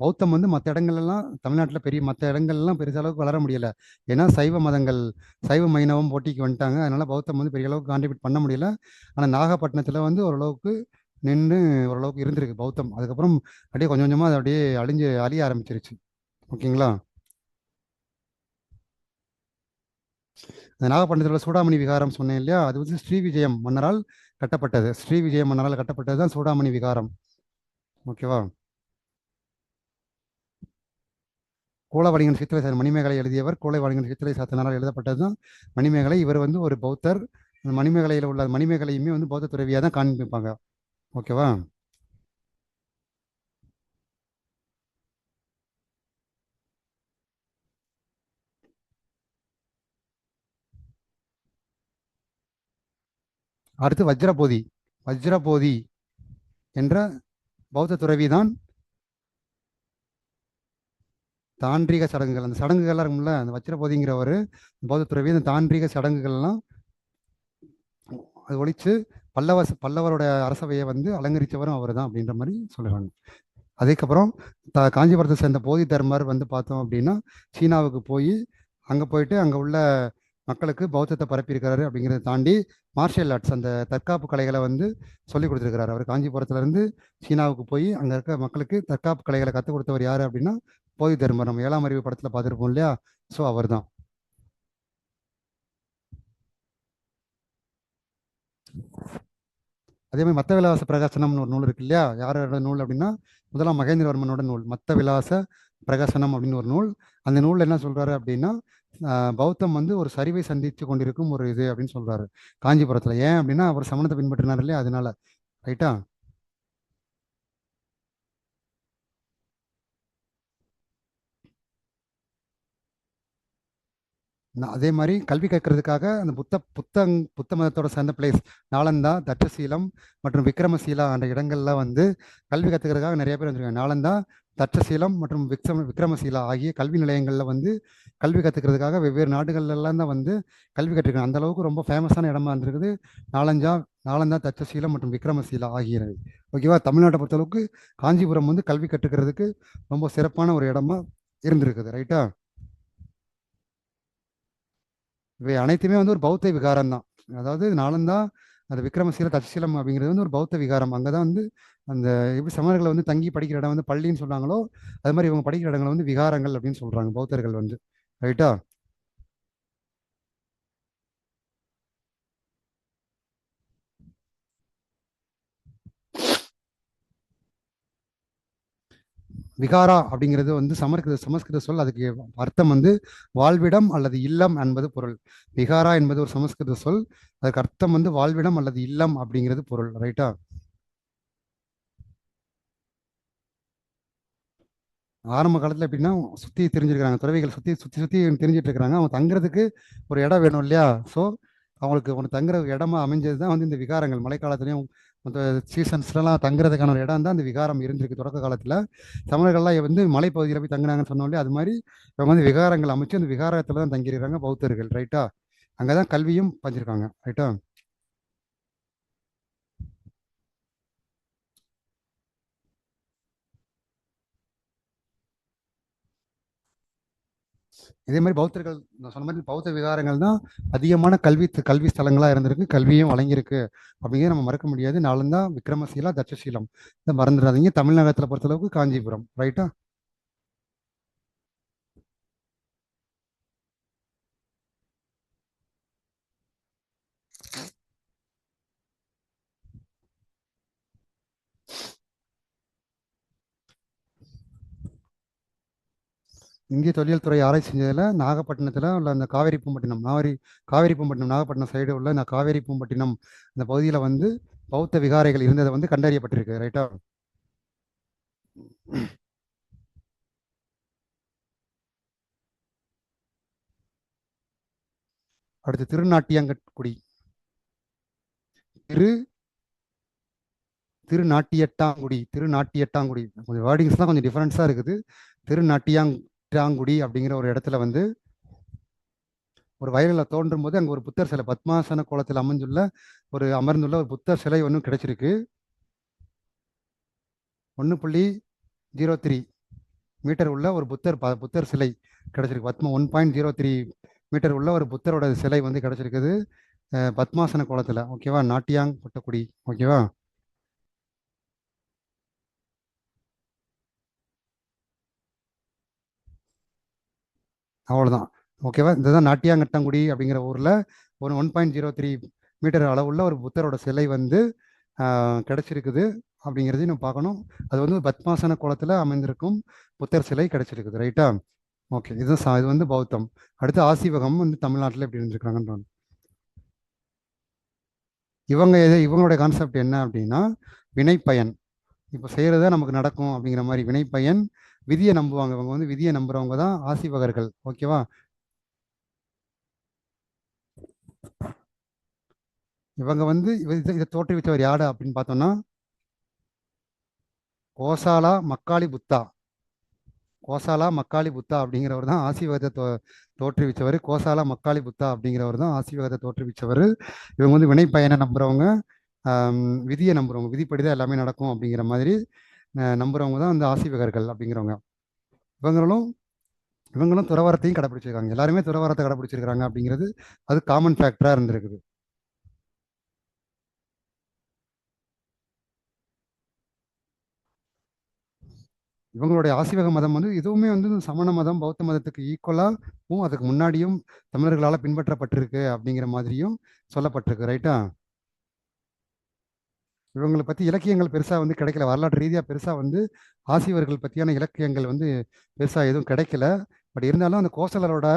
பௌத்தம் வந்து மற்ற இடங்கள்லாம் தமிழ்நாட்டில் மற்ற இடங்கள்லாம் பெருசளவுக்கு வளர முடியல. ஏன்னா சைவ மதங்கள், சைவ மைணவம் போட்டிக்கு வந்துட்டாங்க. அதனால பௌத்தம் வந்து பெரிய அளவுக்கு கான்ட்ரிபியூட் பண்ண முடியல. ஆனால் நாகப்பட்டினத்தில் வந்து ஓரளவுக்கு நின்று ஓரளவுக்கு இருந்திருக்கு பௌத்தம். அதுக்கப்புறம் அப்படியே கொஞ்சம் கொஞ்சமாக அது அப்படியே அழிய ஆரம்பிச்சிருச்சு. ஓகேங்களா? அந்த நாகப்பட்டினத்தில் சூடாமணி விகாரம் சொன்னேன் இல்லையா, அது வந்து ஸ்ரீவிஜயம் மன்னரால் கட்டப்பட்டது. ஸ்ரீவிஜயம் மன்னரால் கட்டப்பட்டது தான் சூடாமணி விகாரம். ஓகேவா? கோலவடிகன் சித்திரை சாத்தன் மணிமேகலை எழுதியவர். கோலவடிகன் சித்திரை சாத்தனால் எழுதப்பட்டது தான் மணிமேகலை. இவர் வந்து ஒரு பௌத்தர். அந்த மணிமேகலையில் உள்ள மணிமேகலையுமே வந்து பௌத்த துறவியாக தான் காண்பிப்பாங்க. ஓகேவா? அடுத்து வஜ்ரபோதி. வஜ்ரபோதி என்ற பௌத்த துறவி தான் தாந்திரிக சடங்குகள், அந்த சடங்குகள்லாம் இருக்கும்ல, அந்த வஜ்ரபோதிங்கிறவர் பௌத்த துறவி. அந்த தாந்திரிக சடங்குகள்லாம் அது ஒழிச்சு பல்லவரோட அரசவையை வந்து அலங்கரித்தவரும் அவர் தான் அப்படின்ற மாதிரி சொல்லுறாங்க. அதுக்கப்புறம் காஞ்சிபுரத்தை சேர்ந்த போதி தர்மர் வந்து பார்த்தோம் அப்படின்னா சீனாவுக்கு போய் அங்கே போயிட்டு அங்கே உள்ள மக்களுக்கு பௌத்தத்தை பரப்பியிருக்கிறாரு. அப்படிங்கிறத தாண்டி மார்ஷியல் ஆர்ட்ஸ், அந்த தற்காப்பு கலைகளை வந்து சொல்லி கொடுத்துருக்கிறாரு. அவர் காஞ்சிபுரத்துலேருந்து சீனாவுக்கு போய் அங்கே இருக்க மக்களுக்கு தற்காப்பு கலைகளை கற்றுக் கொடுத்தவர் யார் அப்படின்னா போதி தர்மர். நம்ம 7ஆம் அறிவு படத்தில் பார்த்துருப்போம் இல்லையா? ஸோ அவர் தான். அதே மாதிரி மத்த விலாச பிரகாசனம்னு ஒரு நூல் இருக்கு இல்லையா? யாரோட நூல் அப்படின்னா முதலாம் மகேந்திரவர்மனோட நூல் மத்த விலாச பிரகாசனம் அப்படின்னு ஒரு நூல். அந்த நூலில் என்ன சொல்றாரு அப்படின்னா பௌத்தம் வந்து ஒரு சரிவை சந்தித்து கொண்டிருக்கும் ஒரு இது அப்படின்னு சொல்றாரு காஞ்சிபுரத்துல. ஏன் அப்படின்னா அவர் சமணத்தை பின்பற்றினார் இல்லையா, அதனால. ரைட்டா? அதே மாதிரி கல்வி கற்கிறதுக்காக அந்த புத்த மதத்தோட சேர்ந்த பிளேஸ் நாலந்தா, தட்சசீலம் மற்றும் விக்ரமசீலா என்ற இடங்கள்ல வந்து கல்வி கற்றுக்கிறதுக்காக நிறைய பேர் வந்துருக்காங்க. நாலந்தா, தட்சசீலம் மற்றும் விக்ரமசீலா ஆகிய கல்வி நிலையங்கள்ல வந்து கல்வி கற்றுக்கிறதுக்காக வெவ்வேறு நாடுகள்ல எல்லாம் தான் வந்து கல்வி கற்றுருக்காங்க. அந்த அளவுக்கு ரொம்ப ஃபேமஸான இடமா இருந்திருக்குது நாலந்தா, தட்சசீலம் மற்றும் விக்ரமசீலா ஆகியவை. ஓகேவா? தமிழ்நாட்டை பொறுத்தளவுக்கு காஞ்சிபுரம் வந்து கல்வி கற்றுக்கிறதுக்கு ரொம்ப சிறப்பான ஒரு இடமா இருந்திருக்குது. ரைட்டா? இவை அனைத்துமே வந்து ஒரு பௌத்த விகாரம் தான். அதாவது நாளந்தா, அந்த விக்ரமசீல, தட்சசீலம் அப்படிங்கிறது வந்து ஒரு பௌத்த விகாரம். அங்கே தான் வந்து அந்த எப்படி சமணர்களை வந்து தங்கி படிக்கிற இடம் வந்து பள்ளின்னு சொன்னாங்களோ, அது மாதிரி இவங்க படிக்கிற இடங்களை வந்து விகாரங்கள் அப்படின்னு சொல்றாங்க பௌத்தர்கள் வந்து. ரைட்டா? விகாரா அப்படிங்கிறது வந்து சமஸ்கிருத சொல். அதுக்கு அர்த்தம் வந்து வாழ்விடம் அல்லது இல்லம் என்பது பொருள். விகாரா என்பது ஒரு சமஸ்கிருத சொல். அதுக்கு அர்த்தம் வந்து வாழ்விடம் அல்லது இல்லம் அப்படிங்கிறது பொருள். ரைட்டா? ஆரம்ப காலத்தில் எப்படின்னா சுற்றி தெரிஞ்சிருக்கிறாங்க, துறவிகள் சுற்றி சுற்றி சுற்றி தெரிஞ்சிட்டு இருக்கிறாங்க. அவங்க தங்குறதுக்கு ஒரு இடம் வேணும் இல்லையா? ஸோ அவங்களுக்கு ஒன்று தங்குற இடமா அமைஞ்சது தான் வந்து இந்த விகாரங்கள். மழைக்காலத்துலேயும் மற்ற சீசன்ஸ்லாம் தங்குறதுக்கான ஒரு இடம் தான் இந்த விகாரம் இருந்திருக்கு தொடக்க காலத்தில். தமிழர்கள்லாம் வந்து மலைப்பகுதியில் போய் தங்குனாங்கன்னு சொன்னோம் இல்லையா, அது மாதிரி இவங்க வந்து விகாரங்கள் அமைச்சு அந்த விகாரத்தில் தான் தங்கியிருக்காங்க பௌத்தர்கள். ரைட்டா? அங்கே தான் கல்வியும் பஞ்சிருக்காங்க. ரைட்டா? இதே மாதிரி பௌத்தர்கள் நான் சொன்ன மாதிரி பௌத்த விகாரங்கள் தான் அதிகமான கல்வி ஸ்தலங்களாக இருந்திருக்கு, கல்வியும் வழங்கியிருக்கு அப்படிங்கிறத நம்ம மறக்க முடியாது. நாலுந்தான் விக்ரமசீலா, தட்சசீலம், இதை மறந்துடாதீங்க. தமிழகத்தில் பொறுத்தளவுக்கு காஞ்சிபுரம். ரைட்டா? இந்திய தொல்லியல் துறை ஆராய்ச்சி செஞ்சதில் நாகப்பட்டினத்தில் உள்ள அந்த காவேரி பூம்பட்டினம் நாகப்பட்டினம் சைடு உள்ள இந்த காவேரி பூம்பட்டினம் அந்த பகுதியில் வந்து பௌத்த விகாரைகள் இருந்ததை வந்து கண்டறியப்பட்டிருக்கு. ரைட்டா? அடுத்து திருநாட்டியங்குடி. திரு திருநாட்டியட்டாங்குடி கொஞ்சம் வேர்டிங்ஸ்லாம் கொஞ்சம் டிஃபரன்ஸாக இருக்குது. திருநாட்டியாங்குடி அப்படிங்கிற ஒரு இடத்துல வந்து ஒரு வயலில் தோன்றும் போது அங்கே ஒரு புத்தர் சிலை பத்மாசன கோலத்தில் அமர்ந்துள்ள ஒரு புத்தர் சிலை ஒன்று கிடைச்சிருக்கு. 1.03 மீட்டர் உள்ள ஒரு புத்தர் சிலை கிடைச்சிருக்கு. 1.03 மீட்டர் உள்ள ஒரு புத்தரோட சிலை வந்து கிடைச்சிருக்குது பத்மாசன கோலத்தில். ஓகேவா? நாட்டியாங் கொட்டக்குடி. ஓகேவா? அவ்வளோதான். ஓகேவா? இதுதான் நாட்டியாங்கட்டங்குடி அப்படிங்கிற ஊரில் ஒரு 1.03 மீட்டர் அளவுள்ள ஒரு புத்தரோட சிலை வந்து கிடைச்சிருக்குது அப்படிங்கிறதையும் நம்ம பார்க்கணும். அது வந்து பத்மாசன கோலத்தில் அமைந்திருக்கும் புத்தர் சிலை கிடைச்சிருக்குது. ரைட்டா? ஓகே, இது வந்து பௌத்தம். அடுத்து ஆசிவகம் வந்து தமிழ்நாட்டில் எப்படி இருந்திருக்காங்கன்னு இவங்களுடைய கான்செப்ட் என்ன அப்படின்னா வினைப்பயன். இப்போ செய்கிறத நமக்கு நடக்கும் அப்படிங்கிற மாதிரி வினைப்பயன். விதியை நம்புவாங்க. இவங்க வந்து விதியை நம்புறவங்க தான் ஆசிவகர்கள். ஓகேவா? இவங்க வந்து இதை தோற்றுவித்தவர் யாரு அப்படின்னு பார்த்தோம்னா கோசாலா மக்காளி புத்தா அப்படிங்கிறவர் தான் ஆசீர்வாதத்தை தோற்றுவிச்சவர். கோசாலா மக்காளி புத்தா அப்படிங்கிறவர் தான் ஆசீர்வாதத்தை தோற்றுவிச்சவர். இவங்க வந்து வினைப்பயனை நம்புறவங்க, விதியை நம்புறவங்க, விதிப்படிதான் எல்லாமே நடக்கும் அப்படிங்கிற மாதிரி நம்புறவங்க தான் வந்து ஆசீவகர்கள் அப்படிங்கிறவங்க. இவங்களும் துறவரத்தையும் கடைப்பிடிச்சிருக்காங்க. எல்லாருமே துறவரத்தை கடைப்பிடிச்சிருக்காங்க அப்படிங்கிறது அது காமன் ஃபேக்டரா இருந்திருக்குது. இவங்களுடைய ஆசீவக மதம் வந்து இதுவுமே வந்து சமண மதம் பௌத்த மதத்துக்கு ஈக்குவலாகவும் அதுக்கு முன்னாடியும் தமிழர்களால் பின்பற்றப்பட்டிருக்கு அப்படிங்கிற மாதிரியும் சொல்லப்பட்டிருக்கு. ரைட்டா? இவங்களை பற்றி இலக்கியங்கள் பெருசாக வந்து கிடைக்கல. வரலாற்று ரீதியாக பெருசாக வந்து ஆசிவர்கள் பற்றியான இலக்கியங்கள் வந்து பெருசாக எதுவும் கிடைக்கல. பட் இருந்தாலும் அந்த கோசலரோட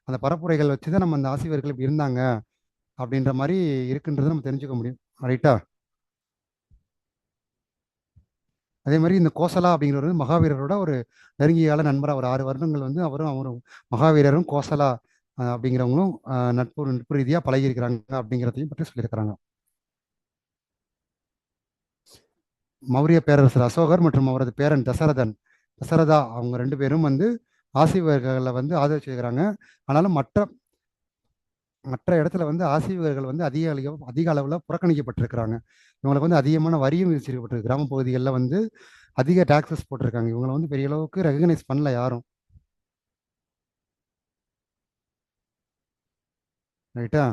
அந்த பரப்புரைகள் வச்சு தான் நம்ம அந்த ஆசிவர்கள் இப்படி இருந்தாங்க அப்படின்ற மாதிரி இருக்குன்றதை நம்ம தெரிஞ்சுக்க முடியும். ரைட்டா? அதே மாதிரி இந்த கோசலா அப்படிங்கிறது மகாவீரரோட ஒரு நெருங்கியால நண்பராக ஒரு 6 வருடங்கள் வந்து அவரும் மகாவீரரும் கோசலா அப்படிங்கிறவங்களும் நட்பு ரீதியாக பழகியிருக்கிறாங்க அப்படிங்கிறதையும் பற்றி சொல்லியிருக்கிறாங்க. மௌரிய பேரரசர் அசோகர் மற்றும் அவரது பேரன் தசரதா அவங்க 2 பேரும் வந்து ஆசீவர்களை வந்து ஆதரிச்சிருக்கிறாங்க. ஆனாலும் மற்ற மற்ற இடத்துல வந்து ஆசீவர்கள் வந்து அதிக அளவில் புறக்கணிக்கப்பட்டிருக்கிறாங்க. இவங்களுக்கு வந்து அதிகமான வரியும் விதிச்சிருக்கப்பட்டிருக்கு. கிராம பகுதிகளில் வந்து அதிக டாக்ஸஸ் போட்டிருக்காங்க. இவங்களை வந்து பெரிய அளவுக்கு ரெகனைஸ் பண்ணல யாரும். ரைட்டா?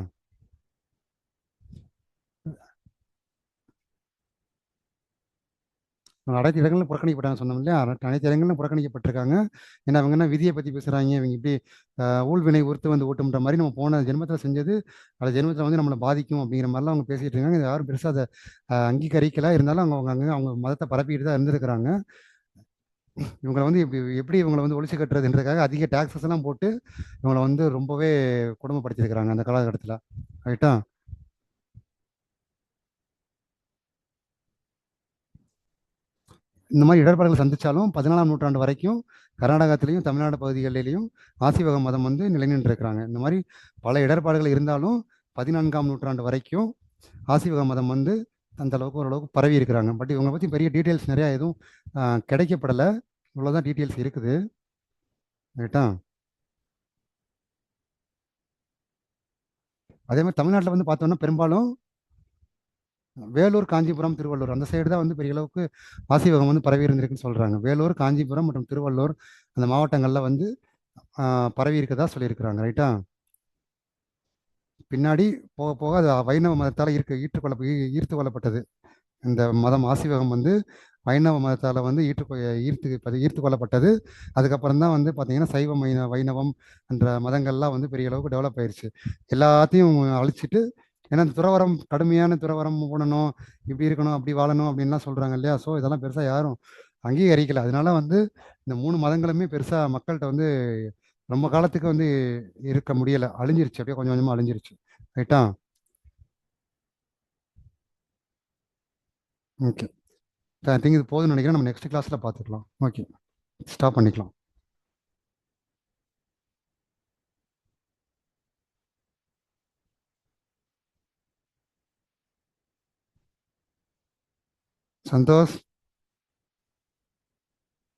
அனைத்து இடங்களிலும் புறக்கணிக்கப்பட்டாங்க சொன்னோம் இல்லையா? அனைத்து இடங்களிலும் புறக்கணிக்கப்பட்டிருக்காங்க. ஏன்னா அவங்க என்ன விதியை பற்றி பேசுகிறாங்க, இவங்க இப்படி ஊழ்வினை உறுத்து வந்து ஊட்டுன்ற மாதிரி நம்ம போன ஜென்மத்தில் செஞ்சது அந்த ஜென்மத்தில் வந்து நம்மளை பாதிக்கும் அப்படிங்கிற மாதிரிலாம் அவங்க பேசிகிட்டு இருக்காங்க. இது யாரும் பெருசாக அதை அங்கீகரிக்கல. இருந்தாலும் அவங்க மதத்தை பரப்பிட்டு தான் இருந்திருக்கிறாங்க. இவங்களை வந்து எப்படி இவங்களை வந்து ஒழிச்சு கட்டுறதுன்றதுக்காக அதிக டாக்ஸஸ் எல்லாம் போட்டு இவங்களை வந்து ரொம்பவே கொடுமைப்படுத்தியிருக்கிறாங்க அந்த காலகட்டத்தில். ரைட்டா? இந்த மாதிரி இடர்பாடுகள் சந்திச்சாலும் 14ஆம் நூற்றாண்டு வரைக்கும் கர்நாடகத்திலையும் தமிழ்நாடு பகுதிகளிலையும் ஆசீவக மதம் வந்து நிலைநின்று இருக்கிறாங்க. இந்த மாதிரி பல இடர்பாடுகள் இருந்தாலும் 14ஆம் நூற்றாண்டு வரைக்கும் ஆசீவக மதம் வந்து அந்த அளவுக்கு ஓரளவுக்கு பரவி இருக்கிறாங்க. பட் இவங்களை பற்றி பெரிய டீட்டெயில்ஸ் நிறையா எதுவும் கிடைக்கப்படலை. இவ்வளோதான் டீட்டெயில்ஸ் இருக்குது. ரைட்டா? அதே மாதிரி தமிழ்நாட்டில் வந்து பார்த்தோம்னா பெரும்பாலும் வேலூர், காஞ்சிபுரம், திருவள்ளூர் அந்த சைடு தான் வந்து பெரிய அளவுக்கு ஆசீவகம் வந்து பரவி இருந்திருக்குன்னு சொல்கிறாங்க. வேலூர், காஞ்சிபுரம் மற்றும் திருவள்ளூர் அந்த மாவட்டங்களில் வந்து பரவி இருக்கதா சொல்லியிருக்கிறாங்க. ரைட்டா? பின்னாடி போக போக அது வைணவ மதத்தால் ஈர்த்து கொள்ளப்பட்டது. இந்த மதம் ஆசீவகம் வந்து வைணவ மதத்தால் வந்து ஈர்த்து கொள்ளப்பட்டது. அதுக்கப்புறம் தான் வந்து பார்த்தீங்கன்னா சைவம் வைணவம் என்ற மதங்கள்லாம் வந்து பெரிய அளவுக்கு டெவலப் ஆயிடுச்சு. எல்லாத்தையும் அழிச்சிட்டு, ஏன்னா இந்த துறவரம் கடுமையான துறவரம் போடணும், இப்படி இருக்கணும், அப்படி வாழணும் அப்படின்லாம் சொல்கிறாங்க இல்லையா? ஸோ இதெல்லாம் பெருசாக யாரும் அங்கீகரிக்கல. அதனால வந்து இந்த 3 மதங்களுமே பெருசாக மக்கள்கிட்ட வந்து ரொம்ப காலத்துக்கு வந்து இருக்க முடியலை. அழிஞ்சிருச்சு. அப்படியே கொஞ்சம் கொஞ்சமாக அழிஞ்சிருச்சு. ரைட்டா? ஓகே, ஐ திங்க் இது போதும்னு நினைக்கிறேன். நம்ம நெக்ஸ்ட் கிளாஸில் பார்த்துக்கலாம். ஓகே, ஸ்டாப் பண்ணிக்கலாம். சந்தோஷ்.